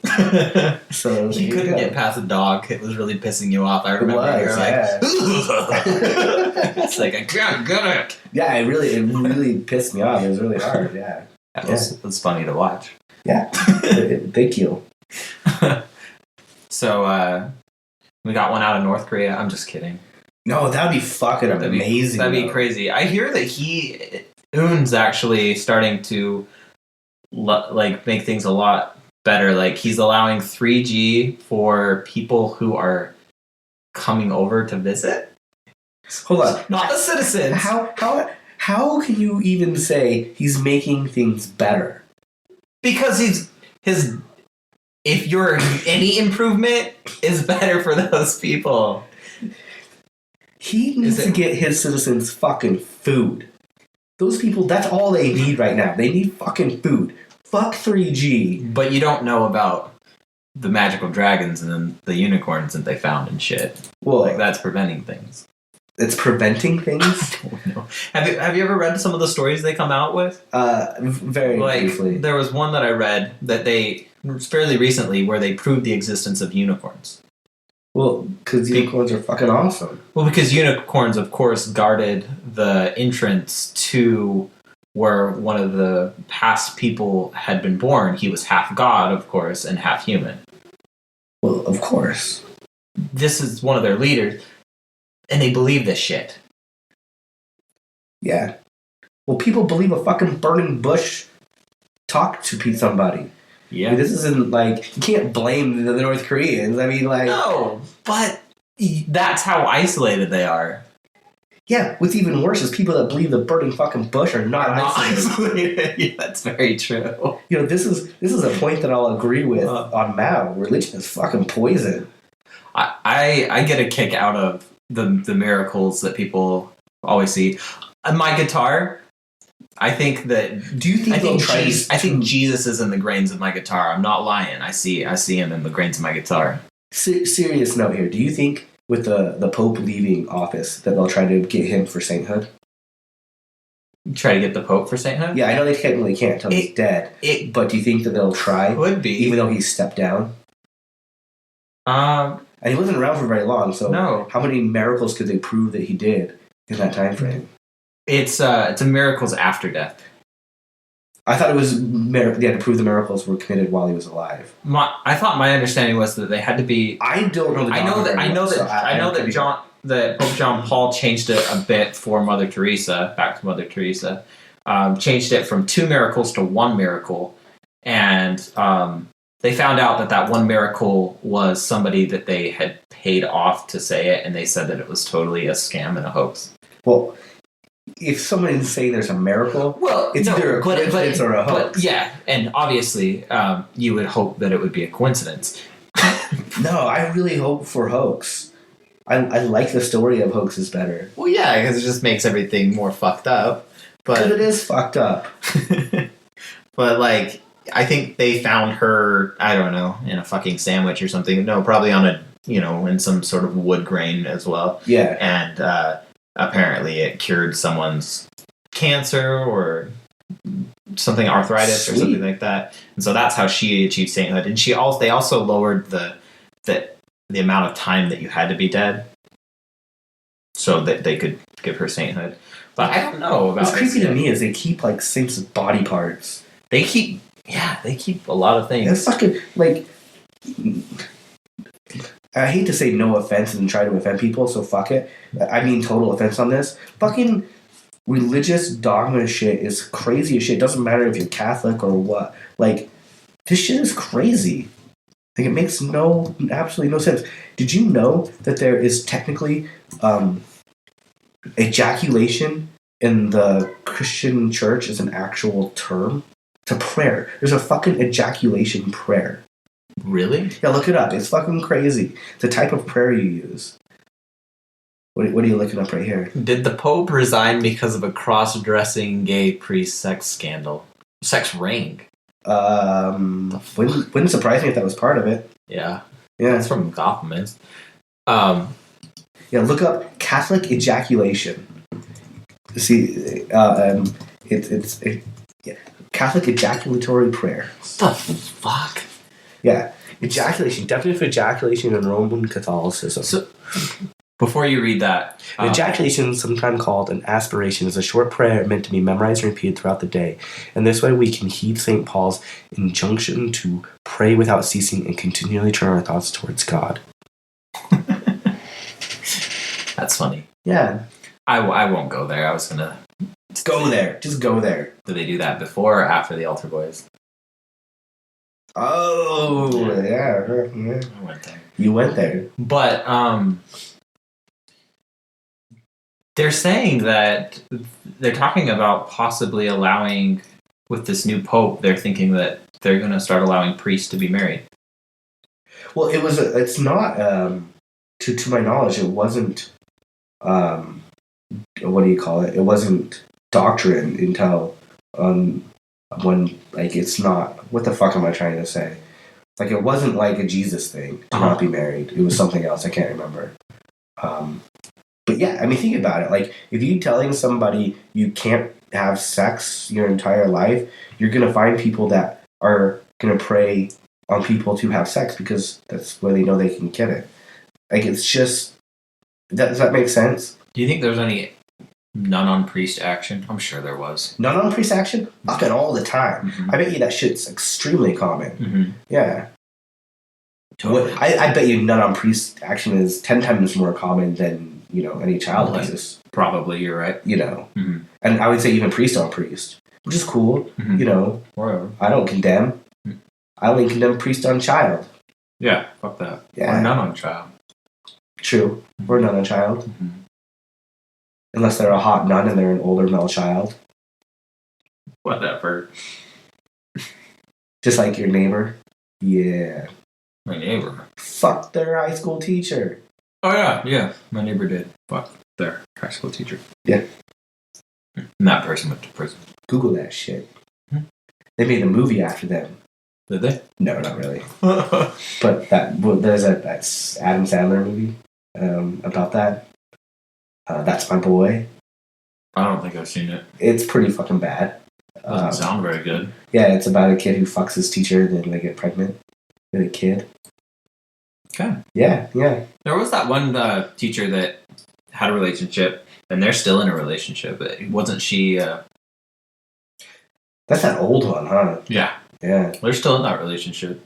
So you couldn't get past a dog. It was really pissing you off. I remember you were like, it's like, I can't get it. Yeah, it really pissed me off. It was really hard. Yeah. It was funny to watch. Yeah. Thank you. So, we got one out of North Korea. I'm just kidding. No, that would be fucking amazing. That'd be crazy. I hear that Un's actually starting to make things a lot better. Like, he's allowing 3G for people who are coming over to visit. Hold on. Not the citizens. How can you even say he's making things better? Because if you're any improvement is better for those people. He needs to get his citizens fucking food. Those people, that's all they need right now. They need fucking food. Fuck 3G. But you don't know about the magical dragons and then the unicorns that they found and shit. Well, that's preventing things. It's preventing things? I don't know. Have you ever read some of the stories they come out with? Very briefly. There was one that I read that fairly recently where they proved the existence of unicorns. Well, because unicorns are fucking awesome. Well, because unicorns, of course, guarded the entrance to where one of the past people had been born. He was half god, of course, and half human. Well, of course. This is one of their leaders, and they believe this shit. Yeah. Well, people believe a fucking burning bush talked to somebody. Yeah. I mean, this isn't like, you can't blame the North Koreans. I mean, like... No, but that's how isolated they are. Yeah, what's even worse is people that believe the burning fucking bush are not isolated. Yeah, that's very true. You know, this is a point that I'll agree with on Mao. Religion is fucking poison. I get a kick out of the miracles that people always see. My guitar... I think that. Do you think? I think Jesus is in the grains of my guitar. I'm not lying. I see him in the grains of my guitar. Serious note here. Do you think with the Pope leaving office that they'll try to get him for sainthood? Try to get the Pope for sainthood? Yeah, I know they technically can't until he's dead. But do you think that they'll try? Could be, even though he's stepped down. And he wasn't around for very long. So no. How many miracles could they prove that he did in that time frame? It's a miracles after death. I thought it was they had to prove the miracles were committed while he was alive. I thought my understanding was that they had to be. I don't know. I know that Pope John Paul changed it a bit for Mother Teresa. Back to Mother Teresa, changed it from 2 miracles to 1 miracle, and they found out that one miracle was somebody that they had paid off to say it, and they said that it was totally a scam and a hoax. Well. If someone is saying there's a miracle, it's either a coincidence or a hoax. But yeah, and obviously, you would hope that it would be a coincidence. No, I really hope for hoax. I like the story of hoaxes better. Well, yeah, because it just makes everything more fucked up. Because it is fucked up. But, like, I think they found her, I don't know, in a fucking sandwich or something. No, probably on in some sort of wood grain as well. Yeah. And, apparently it cured someone's cancer or something, arthritis or something like that. And so that's how she achieved sainthood. And they also lowered the amount of time that you had to be dead, so that they could give her sainthood. But I don't know about. What's creepy to me is they keep like saints' body parts. They keep a lot of things. It's fucking like. I hate to say no offense and try to offend people, so fuck it. I mean total offense on this. Fucking religious dogma shit is crazy as shit. It doesn't matter if you're Catholic or what. Like, this shit is crazy. Like, it makes absolutely no sense. Did you know that there is technically ejaculation in the Christian church is an actual term? It's a prayer. There's a fucking ejaculation prayer. Really? Yeah, look it up. It's fucking crazy. The type of prayer you use. What are you looking up right here? Did the Pope resign because of a cross-dressing gay priest sex ring? Wouldn't surprise me if that was part of it. Yeah. Yeah. It's from Gotham. Yeah, look up Catholic ejaculation. See, it's Catholic ejaculatory prayer. What the fuck? Yeah, ejaculation. Definition of ejaculation in Roman Catholicism. So, before you read that, ejaculation, sometimes called an aspiration, is a short prayer meant to be memorized and repeated throughout the day. In this way, we can heed St. Paul's injunction to pray without ceasing and continually turn our thoughts towards God. That's funny. Yeah. I won't go there. I was gonna go there. Just go there. Do they do that before or after the altar boys? Oh, yeah. I went there. You went there. But they're saying that they're talking about possibly allowing, with this new pope, they're thinking that they're going to start allowing priests to be married. Well, it's not, to my knowledge, it wasn't, what do you call it? It wasn't doctrine until, when, like, it's not, what the fuck am I trying to say? Like, it wasn't like a Jesus thing to not be married. It was something else. I can't remember. But yeah, I mean, think about it. Like, if you're telling somebody you can't have sex your entire life, you're going to find people that are going to prey on people to have sex because that's where they know they can get it. Like, it's just, does that make sense? Do you think there's any nun-on-priest action? I'm sure there was. Nun-on-priest action? Fucking all the time. Mm-hmm. I bet you that shit's extremely common. Mm-hmm. Yeah. Totally. I bet you nun-on-priest action is 10 times more common than, any child abuse. Probably, you're right. Mm-hmm. And I would say even priest-on-priest, which is cool, Whatever. I don't condemn. Mm-hmm. I only condemn priest-on-child. Yeah, fuck that. Yeah. Or nun-on-child. True. Or nun-on-child. Mm-hmm. Unless they're a hot nun and they're an older male child. Whatever. Just like your neighbor. Yeah. My neighbor. Fuck their high school teacher. Oh, yeah. My neighbor did. Fuck their high school teacher. Yeah. And that person went to prison. Google that shit. They made a movie after them. Did they? No, not really. But there's that's Adam Sandler movie about that. That's My Boy. I don't think I've seen it. It's pretty fucking bad. Doesn't sound very good. Yeah, it's about a kid who fucks his teacher and then they get pregnant with a kid. Okay. Yeah. There was that one teacher that had a relationship, and they're still in a relationship. Wasn't she... That's that old one, huh? Yeah. Yeah. They're still in that relationship.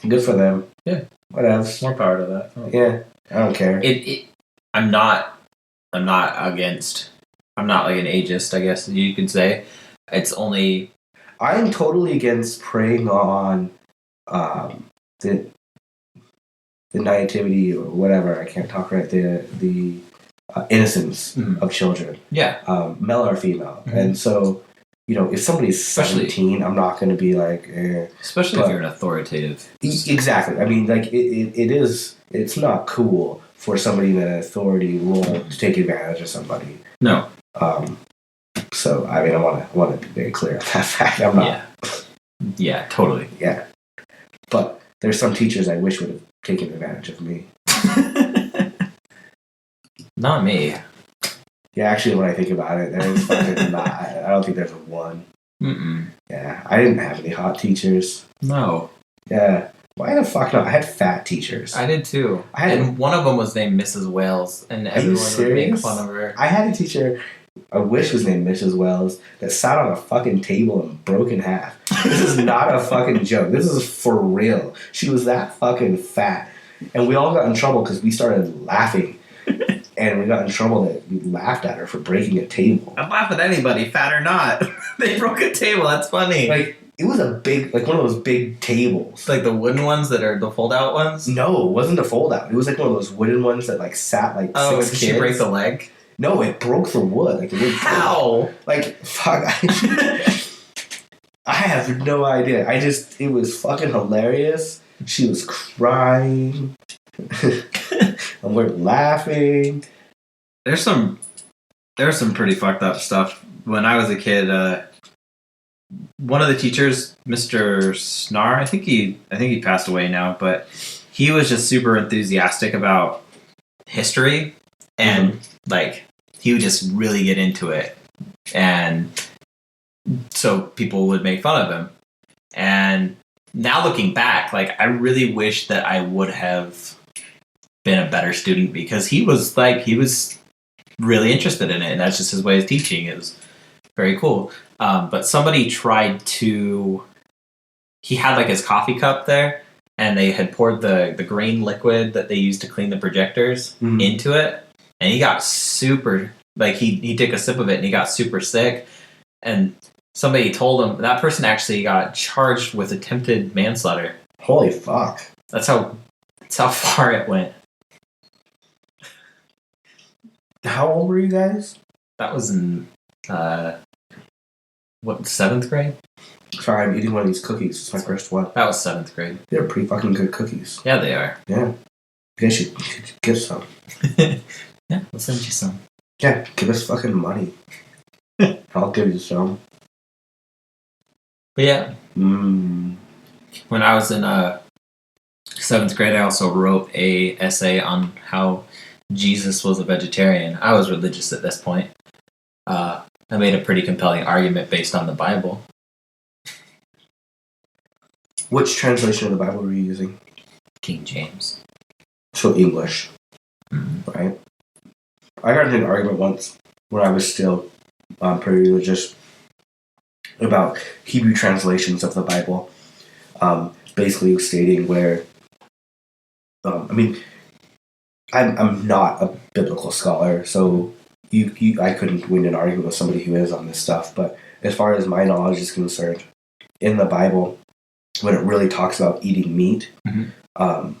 Good for them. Yeah. What else? More power to that. Oh. Yeah. I don't care. I'm not against... I'm not like an ageist, I guess you could say. It's only... I'm totally against preying on the naivety or whatever. I can't talk right. The innocence of children. Yeah. Male or female. Mm-hmm. And so, if somebody's 17, I'm not going to be like... Especially if you're an authoritative... Exactly. I mean, like, it's not cool for somebody in an authority role to take advantage of somebody. No. So, I mean, I want to be very clear on that fact. I'm not... Yeah, totally. Yeah. But there's some teachers I wish would have taken advantage of me. Not me. Yeah, actually, when I think about it, there is fucking not. I don't think there's a one. Mm-mm. Yeah, I didn't have any hot teachers. No. Yeah. Why the fuck not? I had fat teachers. I did too. And one of them was named Mrs. Wales, and everyone would make fun of her. I had a teacher, I wish was named Mrs. Wells, that sat on a fucking table and broke in half. This is not a fucking joke. This is for real. She was that fucking fat. And we all got in trouble because we started laughing. And we got in trouble that we laughed at her for breaking a table. I'd laugh at anybody, fat or not. They broke a table. That's funny. Like, it was a big, like one of those big tables. Like the wooden ones that are the fold-out ones? No, it wasn't a fold-out. It was like one of those wooden ones that like sat like 6 kids. Did she break the leg? No, it broke the wood. Like, how? Like, fuck. I have no idea. It was fucking hilarious. She was crying. And we're laughing. There's some pretty fucked up stuff. When I was a kid, one of the teachers, Mr. Snar, I think he passed away now, but he was just super enthusiastic about history, and like he would just really get into it, and so people would make fun of him. And now looking back, like I really wish that I would have been a better student, because he was really interested in it, and that's just his way of teaching. It was very cool. But somebody tried to, he had like his coffee cup there, and they had poured the green liquid that they used to clean the projectors into it, and he got super, like he took a sip of it and he got super sick, and somebody told him, that person actually got charged with attempted manslaughter. Holy fuck. That's how far it went. How old were you guys? That was in, 7th grade? Sorry, I'm eating one of these cookies. It's my first one. That was 7th grade. They're pretty fucking good cookies. Yeah, they are. Yeah. You guys should give some. Yeah, we'll send you some. Yeah, give us fucking money. I'll give you some. But yeah. When I was in 7th grade, I also wrote a essay on how Jesus was a vegetarian. I was religious at this point. I made a pretty compelling argument based on the Bible. Which translation of the Bible were you using? King James. So English. Right? I got into an argument once when I was still pretty religious about Hebrew translations of the Bible. Basically stating where... I'm not a biblical scholar, so I couldn't win an argument with somebody who is on this stuff. But as far as my knowledge is concerned, in the Bible, when it really talks about eating meat, and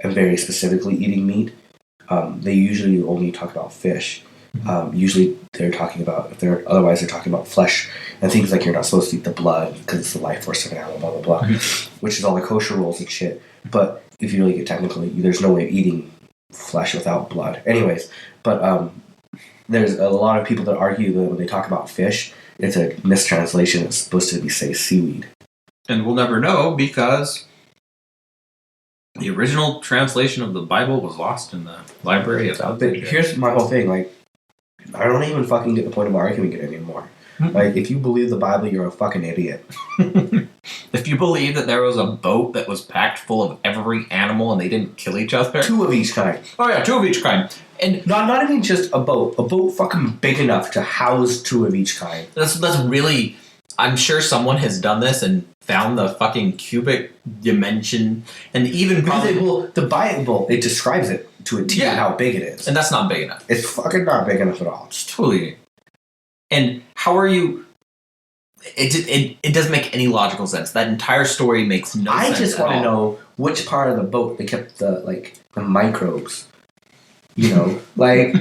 very specifically eating meat, they usually only talk about fish. Usually they're talking about, otherwise they're talking about flesh and things like you're not supposed to eat the blood because it's the life force of an animal, blah, blah, blah, which is all the kosher rules and shit. But if you really get technically, there's no way of eating flesh without blood. Anyways, but there's a lot of people that argue that when they talk about fish, it's a mistranslation. It's supposed to be, say, seaweed. And we'll never know because the original translation of the Bible was lost in the library of Alexandria. But here's my whole thing. Like, I don't even fucking get the point of arguing it anymore. Like, if you believe the Bible, you're a fucking idiot. If you believe that there was a boat that was packed full of every animal and they didn't kill each other. 2 of each kind. Oh yeah, 2 of each kind. And not even just a boat fucking big enough to house 2 of each kind. That's really, I'm sure someone has done this and found the fucking cubic dimension, and even probably... the Bible, it describes it to a T how big it is. And that's not big enough. It's fucking not big enough at all. It's totally... And how are you... It doesn't make any logical sense. That entire story makes no sense. I just want to know which part of the boat they kept the microbes. You know, like...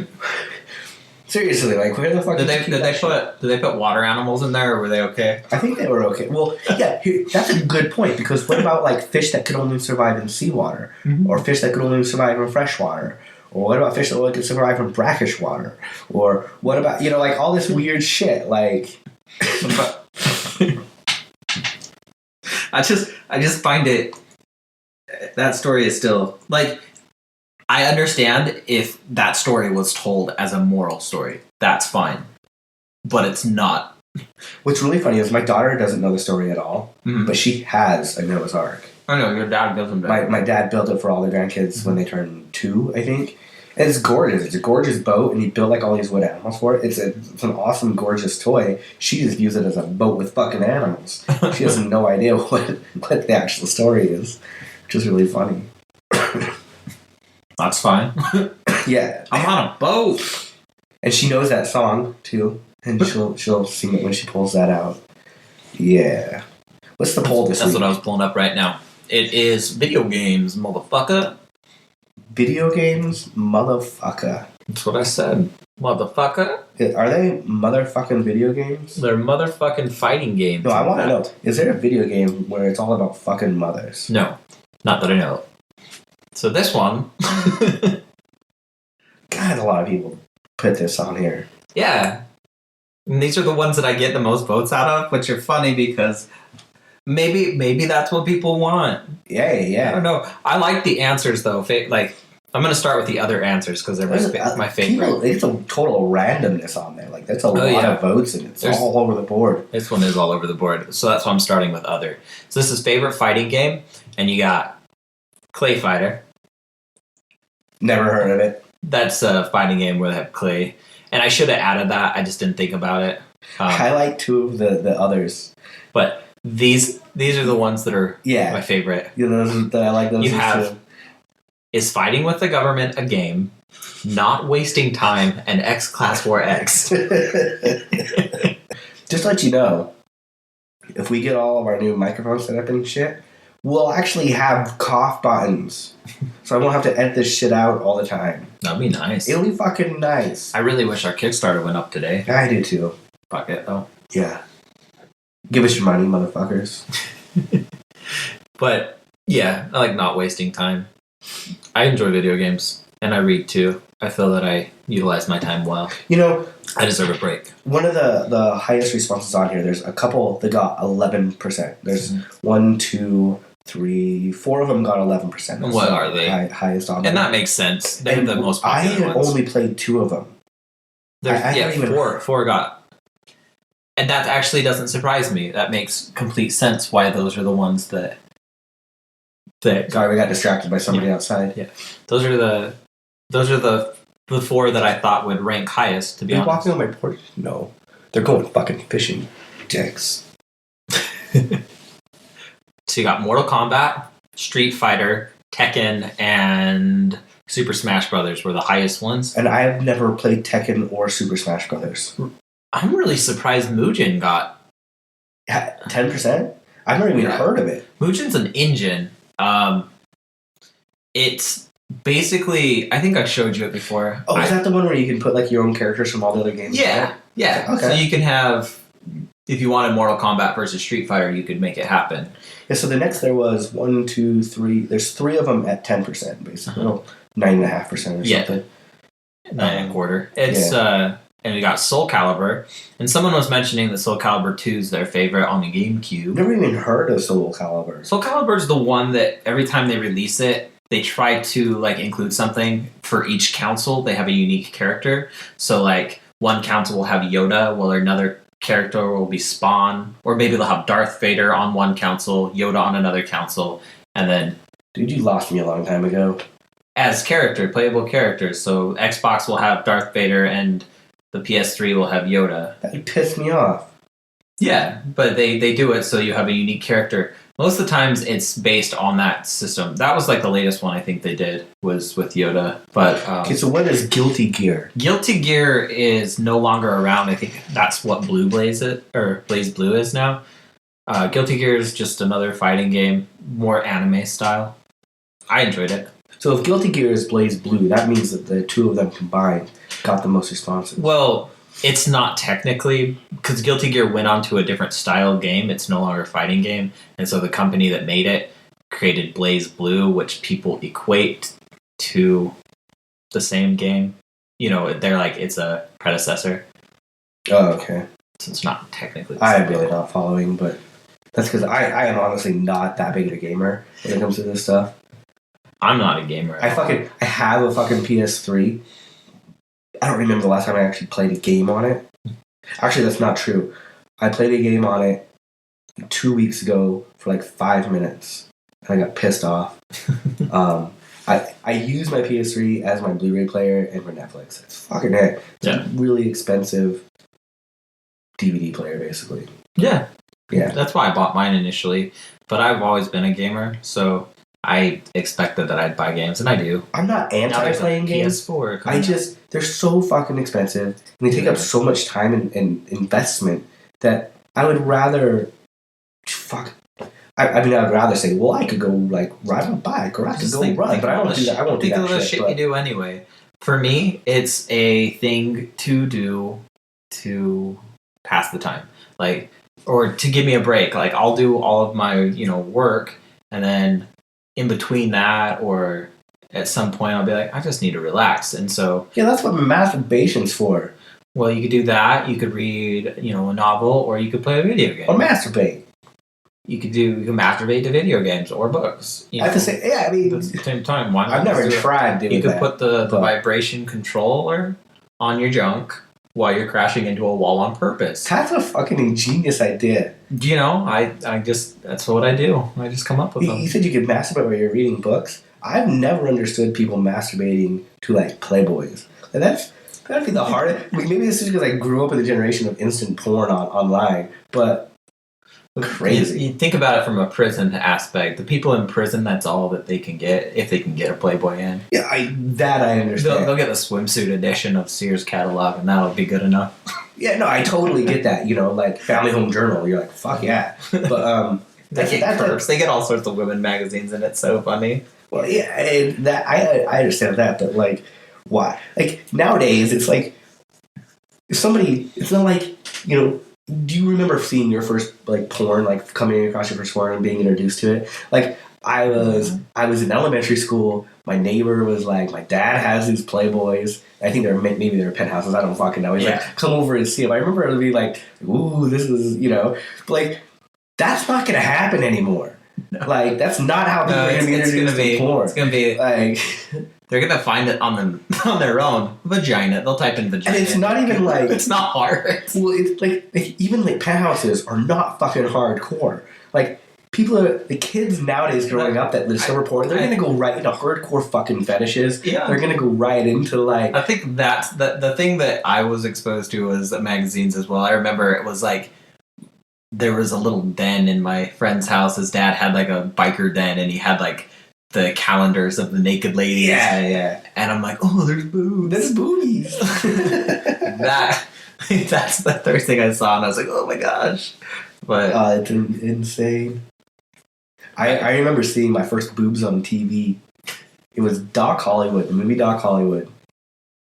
Seriously, like, where the fuck did they put water animals in there, or were they okay? I think they were okay. Well, yeah, that's a good point, because what about, like, fish that could only survive in seawater? Or fish that could only survive in fresh water? Or what about fish that only could survive in brackish water? Or what about, like, all this weird shit, like... I just find it... That story is still... Like... I understand if that story was told as a moral story. that's fine. But it's not. What's really funny is my daughter doesn't know the story at all, Mm-hmm. but she has a Noah's Ark. I know, your dad built them. My dad built it for all the grandkids when they turned 2, I think. And it's gorgeous. It's a gorgeous boat, and he built like all these wood animals for it. It's an awesome, gorgeous toy. She just views it as a boat with fucking animals. She has no idea what the actual story is, which is really funny. That's fine. Yeah, I'm on a boat, and she knows that song too, and she'll sing it when she pulls that out. Yeah. What's the poll this week? That's what I was pulling up right now. It is video games, motherfucker. Video games, motherfucker. That's what I said. Motherfucker? Are they motherfucking video games? They're motherfucking fighting games. No, I want to know. Is there a video game where it's all about fucking mothers? No. Not that I know. So this one... God, a lot of people put this on here. Yeah. And these are the ones that I get the most votes out of, which are funny because... Maybe that's what people want. Yeah. I don't know. I like the answers though. Like, I'm going to start with the other answers because they're my favorite. It's a total randomness on there. Like that's a lot of votes, and it's all over the board. This one is all over the board, so that's why I'm starting with other. So this is favorite fighting game, and you got Clay Fighter. Never heard of it. That's a fighting game where they have clay, and I should have added that. I just didn't think about it. Highlight 2 of the others, but. These are the ones that are my favorite. You know, I like those. You have is fighting with the government a game, not wasting time, and X Class War X. Just to let you know, if we get all of our new microphones set up and shit, we'll actually have cough buttons, so I won't have to edit this shit out all the time. That'd be nice. It'll be fucking nice. I really wish our Kickstarter went up today. I do too. Fuck it though. Yeah. Give us your money, motherfuckers. But, yeah, I like not wasting time. I enjoy video games, and I read too. I feel that I utilize my time well. You know... I deserve a break. One of the highest responses on here, there's a couple that got 11%. There's 1, 2, 3, 4 of them got 11%. And what are they? Highest on And that makes sense. They're the most popular ones. I only played 2 of them. Four got... And that actually doesn't surprise me. That makes complete sense why those are the ones that Sorry, we got distracted by somebody outside. Yeah. Those are the 4 that I thought would rank highest, to be honest. Walking on my porch? No. They're going fucking fishing. Dicks. So you got Mortal Kombat, Street Fighter, Tekken, and Super Smash Brothers were the highest ones. And I have never played Tekken or Super Smash Brothers. I'm really surprised Mugen got 10%. I've never even heard of it. Mugen's an engine. It's basically, I think I showed you it before. Oh, is that the one where you can put like your own characters from all the other games? Yeah. Okay. So you can have, if you wanted Mortal Kombat versus Street Fighter, you could make it happen. Yeah. So the next there was 1, 2, 3. There's 3 of them at 10%, basically. 9.5% or something. 9.25%. It's and we got Soul Calibur, and someone was mentioning that Soul Calibur 2 is their favorite on the GameCube. Never even heard of Soul Calibur. Soul Calibur is the one that every time they release it, they try to like include something for each council. They have a unique character. So like one council will have Yoda, while another character will be Spawn, or maybe they'll have Darth Vader on one council, Yoda on another council, and then... Dude, you lost me a long time ago. As playable characters. So Xbox will have Darth Vader and the PS3 will have Yoda. That would piss me off. Yeah, but they do it so you have a unique character. Most of the times it's based on that system. That was like the latest one I think they did was with Yoda. But okay, so what is Guilty Gear? Guilty Gear is no longer around. I think that's what Blaze Blue is now. Guilty Gear is just another fighting game, more anime style. I enjoyed it. So if Guilty Gear is Blaze Blue, that means that the 2 of them combined got the most responses. Well, it's not technically, because Guilty Gear went on to a different style game. It's no longer a fighting game. And so the company that made it created Blaze Blue, which people equate to the same game. You know, they're like, it's a predecessor. Oh, okay. So it's not technically the I'm really not following, but that's because I am honestly not that big of a gamer when it comes to this stuff. I'm not a gamer. I have a fucking PS3. I don't remember the last time I actually played a game on it. Actually, that's not true. I played a game on it 2 weeks ago for like 5 minutes, and I got pissed off. I use my PS3 as my Blu-ray player and for Netflix. It's fucking it. It's a really expensive DVD player, basically. Yeah. Yeah. That's why I bought mine initially. But I've always been a gamer, so I expected that I'd buy games, and I do. I'm not anti-playing games. PS4. They're so fucking expensive, and they take up so much time and investment that I would rather, I mean, I'd rather say, well, I could go, like, ride a bike, or I could go run, but I don't do that. I won't do that shit. Think of the shit you do anyway. For me, it's a thing to do to pass the time. Like, or to give me a break. Like, I'll do all of my, work, and then in between that, or at some point, I'll be like, I just need to relax. And so... Yeah, that's what masturbation's for. Well, you could do that. You could read, a novel, or you could play a video game. Or masturbate. You can masturbate to video games or books. I have to say, yeah, I mean... At the same time, why not? I've never tried doing that. You could put the vibration controller on your junk while you're crashing into a wall on purpose. That's a fucking ingenious idea. I just... That's what I do. I just come up with them. You said you could masturbate while you're reading books? I've never understood people masturbating to, like, Playboys. And that'd be the hardest... I mean, maybe this is because I grew up in the generation of instant porn online, but... Crazy. You think about it from a prison aspect. The people in prison, that's all that they can get, if they can get a Playboy in. Yeah, I understand. They'll get the swimsuit edition of Sears catalog, and that'll be good enough. Yeah, no, I totally get that. Like Family Home Journal, you're like, fuck yeah. But they get Curves. They get all sorts of women magazines, and it's so funny. Well, yeah, I understand that, but like, why? Like nowadays, it's like if somebody. It's not like Do you remember seeing your first like porn, like coming across your first porn and being introduced to it? Like I was in elementary school. My neighbor was like, my dad has these Playboys. I think maybe they're penthouses. I don't fucking know. He's like, come over and see them. I remember it would be like, ooh, this is like that's not gonna happen anymore. No. Like that's not how people are gonna be introduced to porn. It's gonna be like. They're gonna find it on their own. Vagina. They'll type in vagina. And it's not even like... It's not hard. Well, it's like even like penthouses are not fucking hardcore. Like, the kids nowadays growing up that discover porn, they're gonna go right into hardcore fucking fetishes. Yeah. They're gonna go right into like... I think that's... The thing that I was exposed to was magazines as well. I remember it was like... There was a little den in my friend's house. His dad had like a biker den, and he had like... the calendars of the naked ladies. Yeah. And I'm like, oh, there's boobs. There's boobies. That's the first thing I saw, and I was like, oh my gosh. But it's insane. I remember seeing my first boobs on TV. It was Doc Hollywood, the movie Doc Hollywood.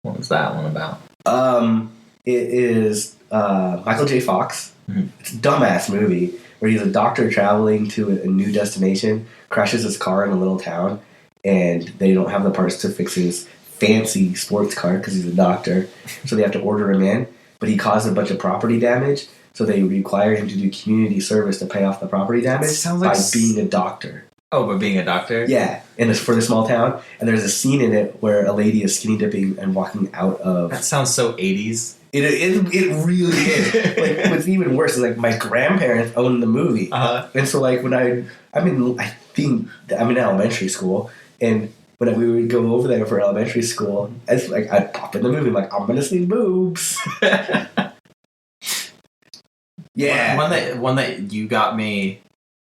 What was that one about? It is Michael J. Fox. Mm-hmm. It's a dumbass movie where he's a doctor traveling to a new destination, crashes his car in a little town, and they don't have the parts to fix his fancy sports car because he's a doctor, so they have to order him in, but he caused a bunch of property damage, so they require him to do community service to pay off the property damage by being a doctor. Oh, but being a doctor? Yeah, and it's for the small town, and there's a scene in it where a lady is skinny dipping and walking out of... That sounds so 80s. It really is. Like, what's even worse is like my grandparents owned the movie, and so like when I'm in elementary school, and when we would go over there for elementary school, it's like I'd pop in the movie, like I'm gonna see boobs. Yeah, one that you got me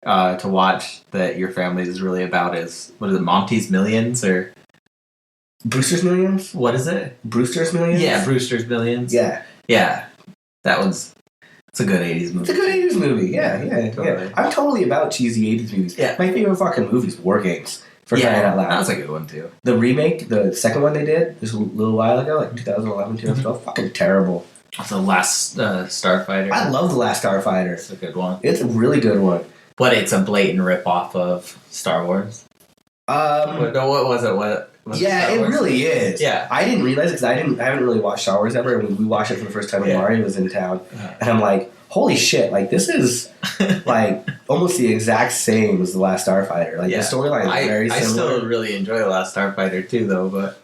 to watch that your family is really about is what is it, Monty's Millions or? Brewster's Millions? What is it? Brewster's Millions? Yeah, Brewster's Millions. Yeah. It's a good 80s movie. It's a good 80s movie, yeah. Totally. I'm totally about cheesy 80s movies. Yeah. My favorite fucking movie is War Games, for crying out loud. That was a good one, too. The remake, the second one they did, just a little while ago, like 2011, 2012, fucking terrible. The Last Starfighter. I love The Last Starfighter. It's a good one. It's a really good one. But it's a blatant ripoff of Star Wars. What was it? It really is. Yeah, I didn't realize it because I haven't really watched Star Wars ever. And we watched it for the first time when Mario was in town, and I'm like, holy shit! Like this is like almost the exact same as The Last Starfighter. Like the storyline is very similar. I still really enjoy The Last Starfighter too, though. But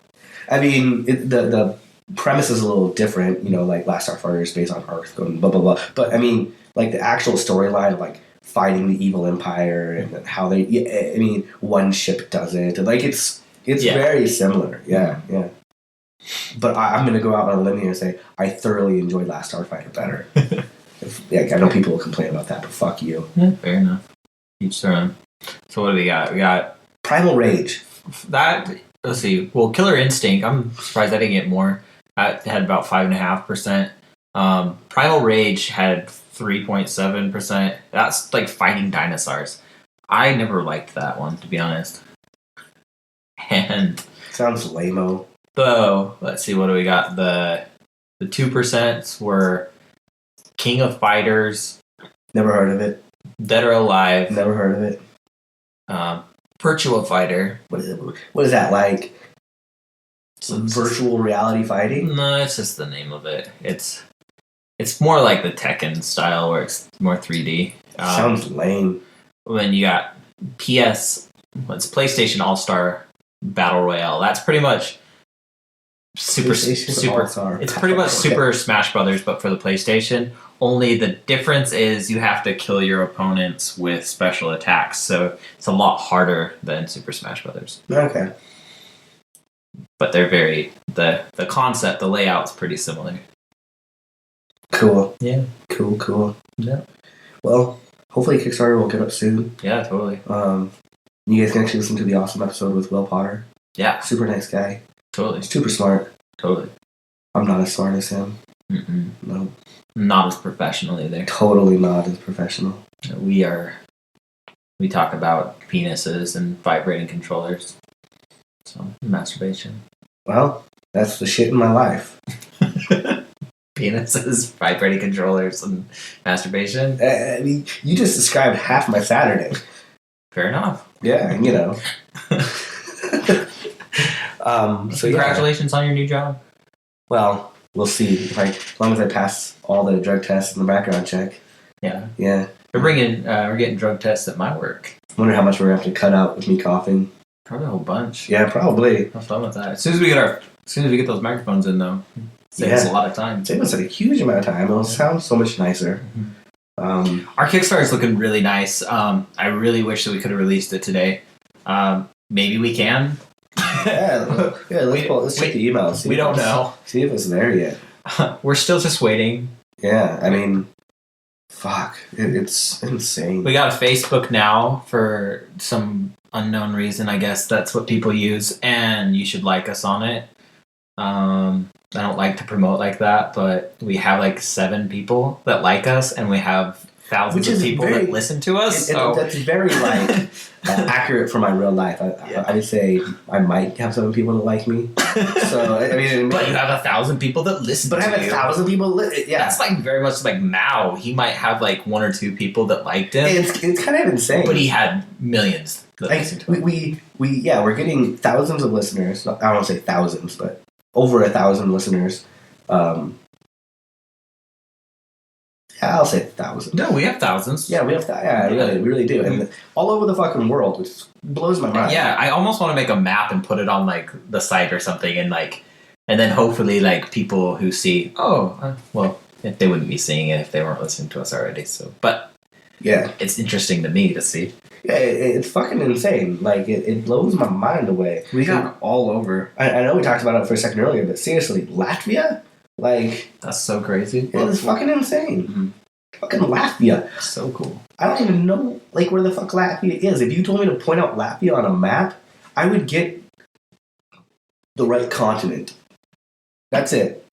I mean, the premise is a little different, like Last Starfighter is based on Earth going blah blah blah. But I mean, like the actual storyline of like fighting the evil empire and how they, I mean, one ship does it, and like it's very similar. Yeah. But I'm gonna go out on a limb here and say I thoroughly enjoyed Last Starfighter better. I know people will complain about that, but fuck you. Yeah, fair enough. Each their own. So what do we got? We got Primal Rage. That, let's see. Well, Killer Instinct, I'm surprised I didn't get more. That had about 5.5%. Primal Rage had 3.7%. That's like fighting dinosaurs. I never liked that one, to be honest. And sounds lame-o. So, let's see, what do we got? The 2% were King of Fighters. Never heard of it. Dead or Alive. Never heard of it. Virtua Fighter. What is that, like? Virtual reality fighting? No, it's just the name of it. It's more like the Tekken style where it's more 3D. Sounds lame. When you got PlayStation All-Star Battle Royale. That's pretty much super. It's pretty much Super Smash Brothers, but for the PlayStation. Only the difference is you have to kill your opponents with special attacks, so it's a lot harder than Super Smash Brothers. Okay. But they're the concept, the layout's pretty similar. Cool. Yeah. Cool. Yeah. Well, hopefully Kickstarter will get up soon. Yeah, totally. You guys can actually listen to the awesome episode with Will Potter. Yeah. Super nice guy. Totally. Super smart. Totally. I'm not as smart as him. Mm-mm. No. Not as professional either. Totally not as professional. We talk about penises and vibrating controllers. So, masturbation. Well, that's the shit in my life. Penises, vibrating controllers, and masturbation. I mean, you just described half my Saturday. Fair enough. Yeah, So congratulations on your new job. Well, we'll see as long as I pass all the drug tests and the background check. Yeah. We're getting drug tests at my work. Wonder how much we're gonna have to cut out with me coughing. Probably a whole bunch. Yeah, probably. Have fun with that. As soon as we get those microphones in, though, saves a lot of time. Save us a huge amount of time. It'll sound so much nicer. Mm-hmm. Our Kickstarter is looking really nice. I really wish that we could have released it today. Maybe we can. Let's check the emails. We don't know. See if it's there yet. We're still just waiting. Yeah, I mean, fuck. It's insane. We got a Facebook now for some unknown reason. I guess that's what people use, and you should like us on it. I don't like to promote like that, but we have like 7 people that like us, and we have thousands of people that listen to us. That's very accurate for my real life. I would say I might have 7 people that like me. So I mean, but you have 1,000 people that listen. But I have 1,000 people. Yeah, that's like very much like Mao. He might have like 1 or 2 people that liked him. It's kind of insane. But he had millions that listened to him. We're getting thousands of listeners. I don't want to say thousands, but over 1,000 listeners. Yeah, I'll say 1,000. No, we have thousands. Yeah, we have we really do. And all over the fucking world, which blows my mind. Yeah, I almost want to make a map and put it on like the site or something, and then hopefully like people who see, if they wouldn't be seeing it if they weren't listening to us already. So, but yeah, it's interesting to me to see. Yeah, it's fucking insane. Like it blows my mind away. We got all over. I know we talked about it for a second earlier, but seriously, Latvia. Like that's so crazy. It's fucking insane. Mm-hmm. Fucking Latvia. So cool. I don't even know like where the fuck Latvia is. If you told me to point out Latvia on a map, I would get the right continent. That's it.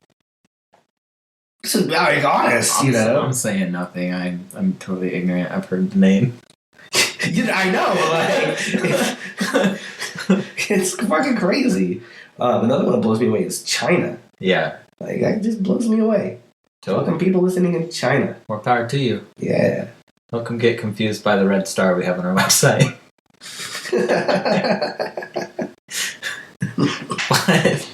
This is very honest, I'm saying nothing. I'm totally ignorant. I've heard the name. I know. Like it's fucking crazy. Another one that blows me away is China. Yeah. Like, that just blows me away. Totally. Fucking people listening in China. More power to you. Yeah. Don't come get confused by the red star we have on our website. What?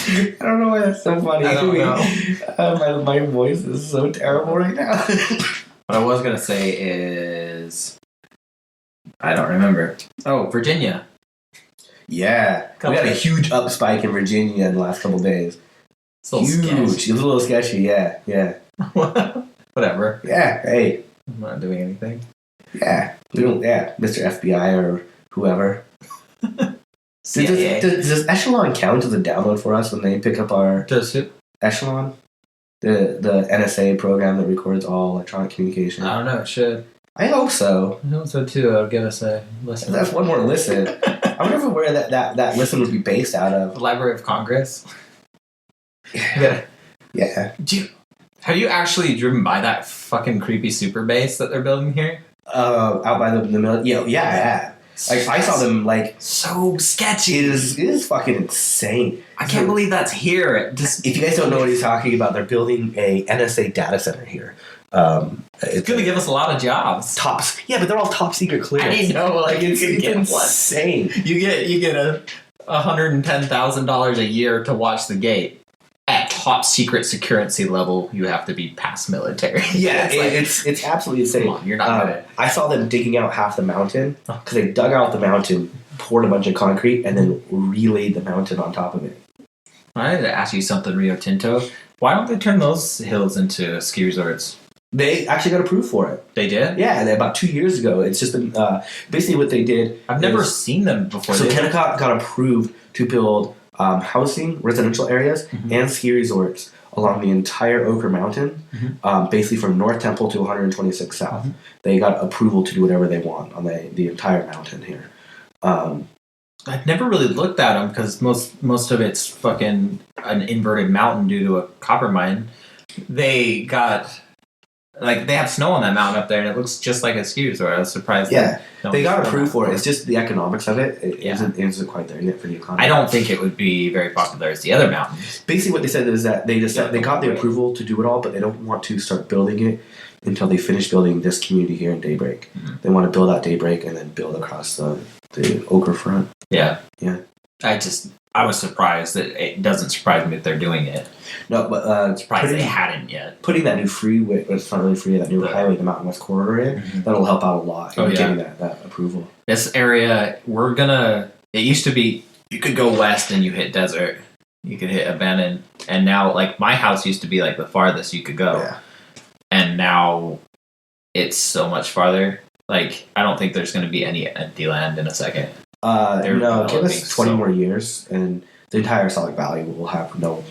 I don't know why that's so funny. I don't know. My voice is so terrible right now. What I was going to say is... I don't remember. Oh, Virginia. Yeah. We had a huge up spike in Virginia in the last couple of days. It's a little Huge. sketchy. It was a little sketchy, yeah. Whatever. Yeah, hey. I'm not doing anything. Yeah. We don't, Mr. FBI or whoever. CIA. Does Echelon count as a download for us when they pick up our... Does it? Echelon? The NSA program that records all electronic communication. I don't know. It should. I hope so. I hope so too. I'll give us a listen. That's one more listen. I wonder where that listen would be based out of. The Library of Congress. Yeah. Have you actually driven by that fucking creepy super base that they're building here? Out by the middle. Yeah, I have. Like, I saw them, like... So sketchy. It is fucking insane. I can't believe that's here. If you guys don't know what he's talking about, they're building a NSA data center here. It's going to give us a lot of jobs. Yeah, but they're all top secret clearance. I didn't know, like, it's insane. You get $110,000 a year to watch the gate. At top secret security level, you have to be past military. Yeah, it's absolutely insane. Come on, you're not gonna... I saw them digging out half the mountain because they dug out the mountain, poured a bunch of concrete, and then relayed the mountain on top of it. I had to ask you something, Rio Tinto. Why don't they turn those hills into ski resorts? They actually got approved for it. They did? Yeah, about 2 years ago. It's just been basically what they did. I've never seen them before. So Kennecott got approved to build housing, residential areas, and ski resorts along the entire Ochre Mountain, basically from North Temple to 126 South. They got approval to do whatever they want on the entire mountain here. I've never really looked at them because most of it's fucking an inverted mountain due to a copper mine. They got... Like, they have snow on that mountain up there, and it looks just like a ski resort. I was surprised. Yeah, they got approved for it. It's just the economics of it. It Yeah. isn't quite there yet for the economy. I don't think it would be very popular as the other mountains. Basically, what they said is that they got the approval to do it all, but they don't want to start building it until they finish building this community here in Daybreak. They want to build out Daybreak and then build across the Ochre front. Yeah. Yeah. I was surprised that it doesn't surprise me that they're doing it. No, but I'm surprised they hadn't yet. Putting that new freeway, it's not really free, that new highway, the Mountain West Corridor in, that'll help out a lot in getting that approval. This area, it used to be, you could go west and you hit desert. You could hit Abandon. And now, like, my house used to be, like, the farthest you could go. Yeah. And now it's so much farther. Like, I don't think there's going to be any empty land in a second. No, give us 20 more years, and the entire Salt Lake Valley will have no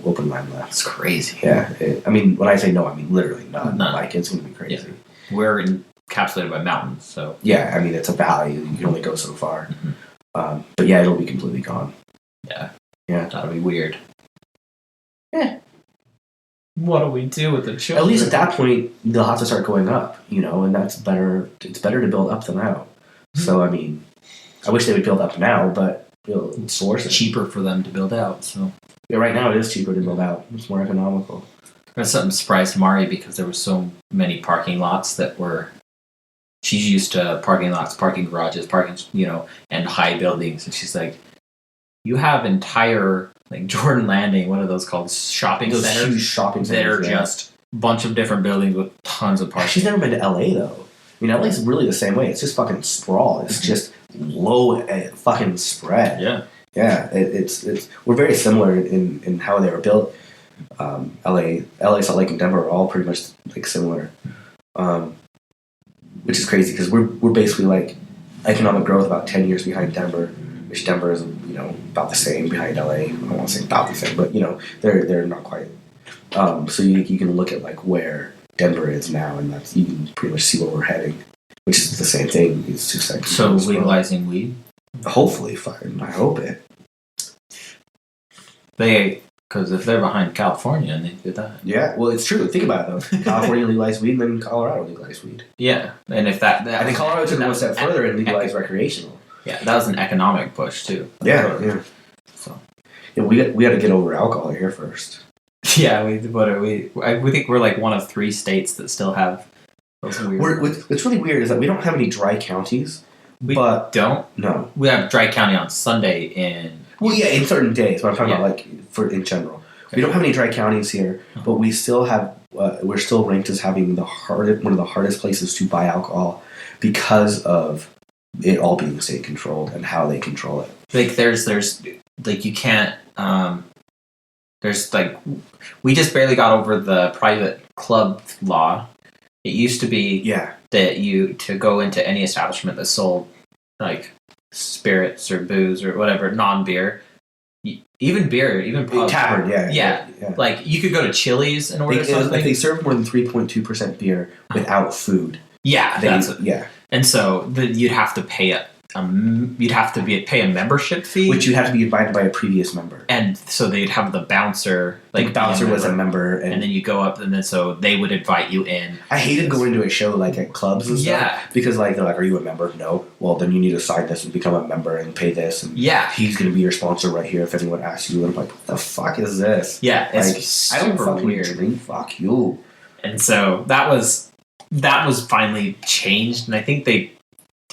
open land left. It's crazy. Yeah, when I say no, I mean literally none. Like, it's going to be crazy. Yeah. We're encapsulated by mountains, so... Yeah, I mean, it's a valley. You can only go so far. But yeah, it'll be completely gone. Yeah. Yeah. That'll be weird. Yeah. What do we do with the children? At least at that point, they'll have to start going up, and that's better. It's better to build up than out. So, I mean... I wish they would build up now, but it's cheaper for them to build out. So yeah, right now it is cheaper to build out. It's more economical. That's something surprised Mari because there were so many parking lots that were. She's used to parking lots, parking garages, and high buildings, and she's like, "You have entire like Jordan Landing, what are those called? Shopping centers? Huge shopping centers. They're just a bunch of different buildings with tons of parking." She's never been to LA though. I mean, LA's really the same way. It's just fucking sprawl. It's just low fucking spread. Yeah. Yeah. It's we're very similar in how they were built. LA, Salt Lake, and Denver are all pretty much like similar. Which is crazy because we're basically like economic growth about 10 years behind Denver, which Denver is about the same behind LA. I don't want to say about the same, but they're not quite. So you can look at like where Denver is now, and you can pretty much see where we're heading, which is the same thing. It's just like so legalizing weed. Hopefully, fine. I hope it. Because if they're behind California and they do that, yeah. Well, it's true. Think about it though. California legalized weed, and then Colorado legalized weed. Yeah, and if that I think Colorado took it one step further and legalized recreational. Yeah, that was an economic push too. Yeah. So we got to get over alcohol here first. Yeah, we think we're like one of 3 states that still have those weird... What's really weird is that we don't have any dry counties. We don't? No. We have dry county on Sunday in... Well, yeah, in certain days, but I'm talking about like in general. Okay. We don't have any dry counties here, but we still have... we're still ranked as having one of the hardest places to buy alcohol because of it all being state controlled and how they control it. like there's like you can't there's like we just barely got over the private club law. It used to be that you to go into any establishment that sold like spirits or booze or whatever, non-beer, even beer, even pubs, tavern, yeah. Like you could go to Chili's and order something. If they serve more than 3.2% beer without food, and so you'd have to pay pay a membership fee, which you have to be invited by a previous member, and so they'd have the bouncer. Like the bouncer was a member, and then you go up, and then so they would invite you in. I hated going to a show like at clubs and stuff because like they're like, "Are you a member?" No. Well, then you need to sign this and become a member and pay this. And he's going to be your sponsor right here if anyone asks you. And I'm like, "What the fuck is this?" Yeah, like it's I don't super fucking weird. drink. Fuck you. And so that was finally changed, and I think they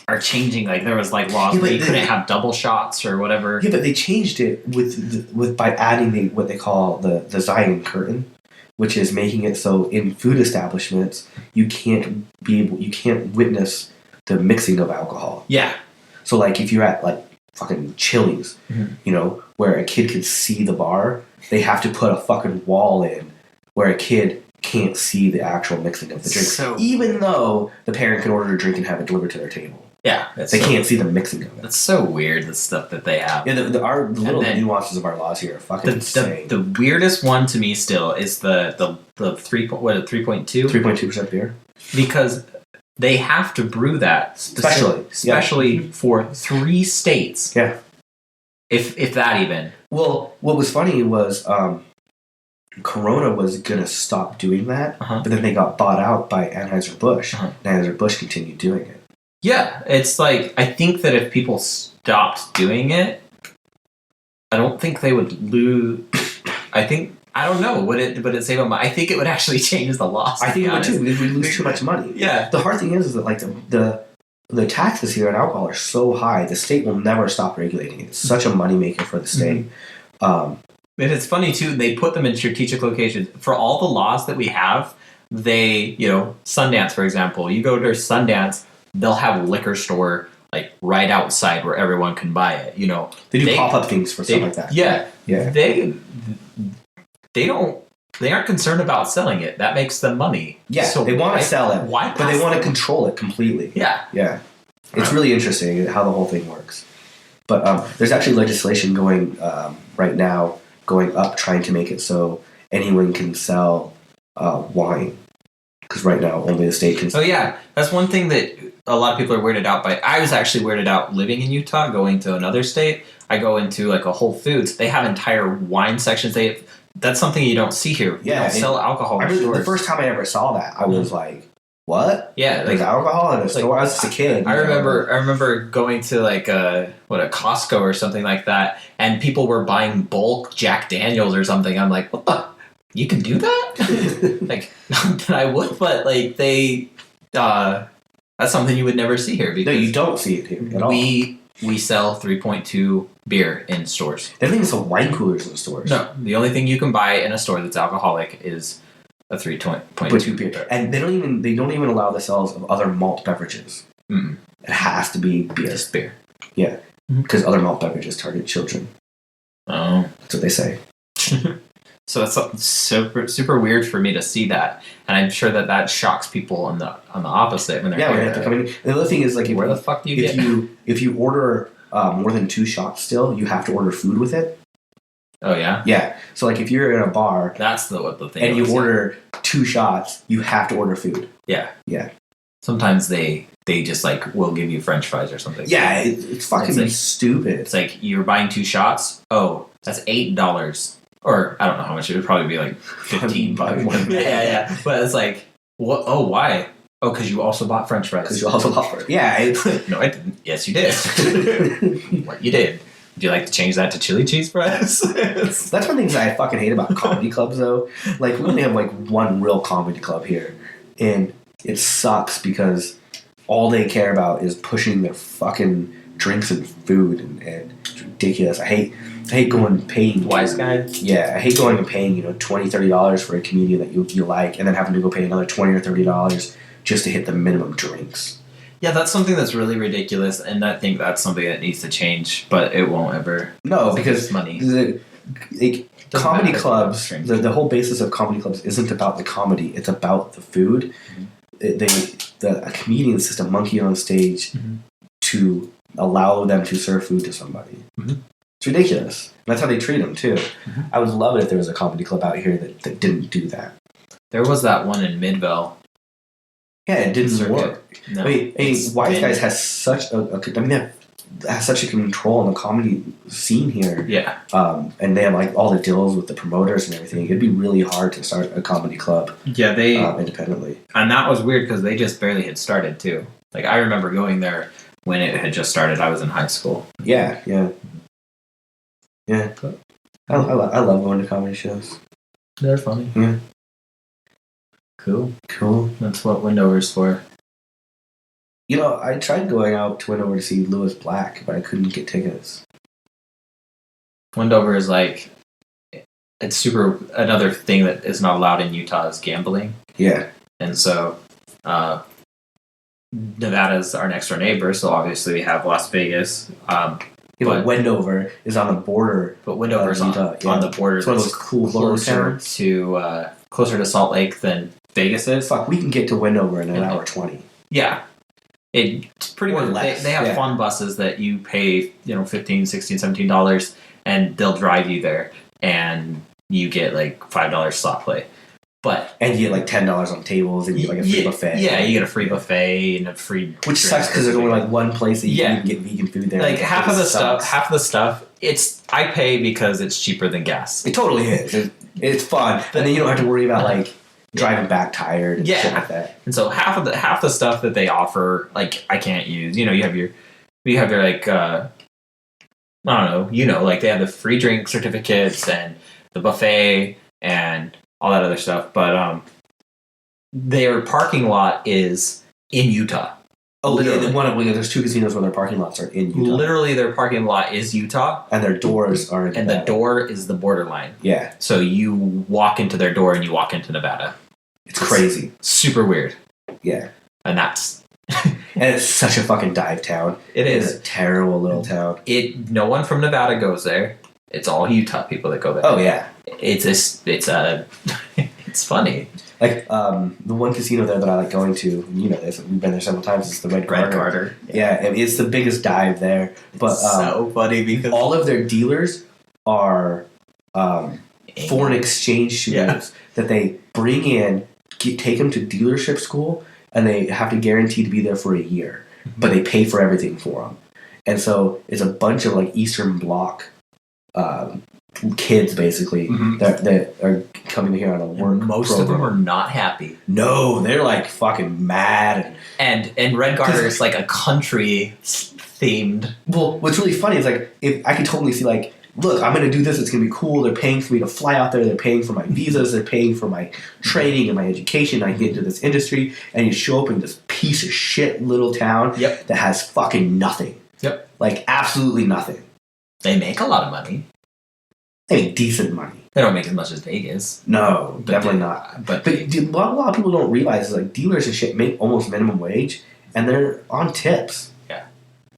are changing. Like there was like laws where you couldn't have double shots or whatever. Yeah, but they changed it with by adding what they call the Zion curtain, which is making it so in food establishments you can't witness the mixing of alcohol. Yeah. So like if you're at like fucking Chili's, you know, where a kid could see the bar, they have to put a fucking wall in where a kid can't see the actual mixing of the drink. So, even though the parent can order a drink and have it delivered to their table. Yeah. They can't see the mixing of it. That's so weird, the stuff that they have. Yeah, the little nuances of our laws here are fucking insane. The weirdest one to me still is the 3.2%? 3.2% beer? Because they have to brew that especially for 3 states. Yeah. If that even. Well, what was funny was Corona was going to stop doing that, but then they got bought out by Anheuser-Busch. Anheuser-Busch continued doing it. Yeah, it's like, I think that if people stopped doing it, I don't think they would lose. I don't know. Would it save them? I think it would actually change the laws. I think it would too, because we lose too much money. Yeah. The hard thing is that like the taxes here on alcohol are so high, the state will never stop regulating it. It's such a moneymaker for the state. And it's funny too, they put them in strategic locations. For all the laws that we have, they, Sundance, for example, you go to Sundance, they'll have a liquor store like right outside where everyone can buy it. They do pop-up things for stuff like that. Yeah. They aren't concerned about selling it. That makes them money. Yeah, so they want to sell it, but they want to control it completely. Yeah. Yeah. It's really interesting how the whole thing works. But there's actually legislation going right now, going up, trying to make it so anyone can sell wine. Because right now, only the state can sell. Oh, yeah. That's one thing that a lot of people are weirded out by. I was actually weirded out living in Utah, going to another state. I go into like a Whole Foods. They have entire wine sections. That's something you don't see here. Yeah, they don't sell alcohol in stores. The first time I ever saw that, I was like, what? Yeah. There's alcohol in a store? I was just a kid. I remember going to like a Costco or something like that, and people were buying bulk Jack Daniels or something. I'm like, what the? You can do that? Like, not that I would, but like that's something you would never see here. Because no, you don't see it here at all. We sell 3.2 beer in stores. They don't even sell wine coolers in stores. No, the only thing you can buy in a store that's alcoholic is a 3.2 beer. And they don't even allow the sales of other malt beverages. Mm-mm. It has to be beer. Just beer. Yeah, because other malt beverages target children. Oh, that's what they say. So it's super, super weird for me to see that, and I'm sure that shocks people on the opposite when they're when they have to come in. And the other thing is like, where the fuck do you get? If you order more than 2 shots, still you have to order food with it. Oh yeah. Yeah. So like if you're in a bar, that's the thing. And you order 2 shots, you have to order food. Yeah. Yeah. Sometimes they just like will give you French fries or something. Yeah, it's fucking like, stupid. It's like you're buying 2 shots. Oh, that's $8. Or I don't know how much it would probably be, like $15. Yeah. But it's like, what? Oh, why? Oh, because you also bought French fries. Because you also bought French. Yeah. No, I didn't. Yes, you did. What you did? Would you like to change that to chili cheese fries? That's one thing that I fucking hate about comedy clubs, though. Like we only have like one real comedy club here, and it sucks because all they care about is pushing their fucking drinks and food, and it's ridiculous. I hate going and paying Wise Guy. Yeah, I hate going and paying $20-$30 for a comedian that you like, and then having to go pay another $20 or $30 just to hit the minimum drinks. Yeah, that's something that's really ridiculous, and I think that's something that needs to change, but it won't ever. No, because it's money. Comedy clubs, the whole basis of comedy clubs isn't about the comedy, it's about the food. A comedian is just a monkey on stage to allow them to serve food to somebody. It's ridiculous. And that's how they treat them, too. I would love it if there was a comedy club out here that didn't do that. There was that one in Midvale. Yeah, it didn't work. No, I mean, Wise Guys has such has such a control on the comedy scene here. Yeah. And they have like all the deals with the promoters and everything. It'd be really hard to start a comedy club. Yeah, they independently. And that was weird because they just barely had started too. Like I remember going there when it had just started. I was in high school. Yeah. I love going to comedy shows. They're funny. Yeah. Cool. That's what Wendover's for. You know, I tried going out to Wendover to see Lewis Black, but I couldn't get tickets. Wendover is like, it's super. Another thing that is not allowed in Utah is gambling. Yeah. And so, Nevada's our next door neighbor, so obviously we have Las Vegas. But Wendover is on the border. But Wendover's on the border. It's one of those cool closer to Salt Lake than Vegas is. Fuck, we can get to Wendover in an hour 20. Yeah. It's pretty much less. They have fun buses that you pay, $15, $16, $17, and they'll drive you there, and you get like $5 slot play. And you get like $10 on tables, and you get like a free buffet. Yeah, you get a free buffet and a free. Which sucks because there's only like one place that you can get vegan food there. Like half of the stuff, I pay because it's cheaper than gas. It totally is. It's fun, and then you don't have to worry about like driving back tired and shit like that. And so half the stuff that they offer, like I can't use. You have your like I don't know, like they have the free drink certificates and the buffet and all that other stuff, but their parking lot is in Utah. Oh, literally. There's two casinos where their parking lots are in Utah. Literally, their parking lot is Utah, and their doors are in Nevada. And the door is the borderline. Yeah. So you walk into their door and you walk into Nevada. It's crazy. Super weird. Yeah. And that's... and it's such a fucking dive town. It's a terrible little town. No one from Nevada goes there. It's all Utah people that go there. Oh, yeah. It's funny. Like, the one casino there that I like going to, we've been there several times, it's the Red Garter. Yeah, and it's the biggest dive there. But it's so funny because all of their dealers are foreign exchange students that they bring in, take them to dealership school, and they have to guarantee to be there for a year. But they pay for everything for them. And so it's a bunch of like Eastern Bloc kids basically that are coming here on a work most program. Of them are not happy. No, they're like fucking mad. And Red Garter is like a country themed. Well, what's really funny is like if I could totally see like, look, I'm going to do this. It's going to be cool. They're paying for me to fly out there. They're paying for my visas. They're paying for my training and my education. I get into this industry, and you show up in this piece of shit little town that has fucking nothing. Yep. Like absolutely nothing. They make a lot of money. They make decent money. They don't make as much as Vegas. No, definitely not. But a lot of people don't realize is like dealers and shit make almost minimum wage, and they're on tips. Yeah.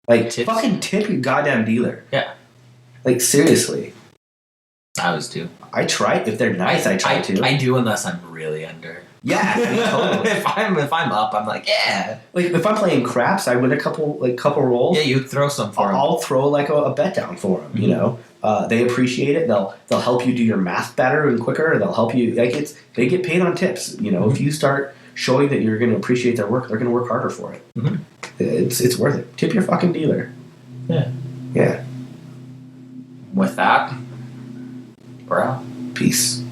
Like tips? Fucking tip your goddamn dealer. Yeah. Like seriously. I was too. I try if they're nice. I try to. I do unless I'm really under. Yeah, totally. if I'm up, I'm like, yeah. Like if I'm playing craps, I win a couple rolls. Yeah, you throw some for them. I'll throw like a bet down for them. You know, they appreciate it. They'll help you do your math better and quicker. They'll help you. Like they get paid on tips. You know, if you start showing that you're going to appreciate their work, they're going to work harder for it. It's worth it. Tip your fucking dealer. Yeah. Yeah. With that, we're out. Peace.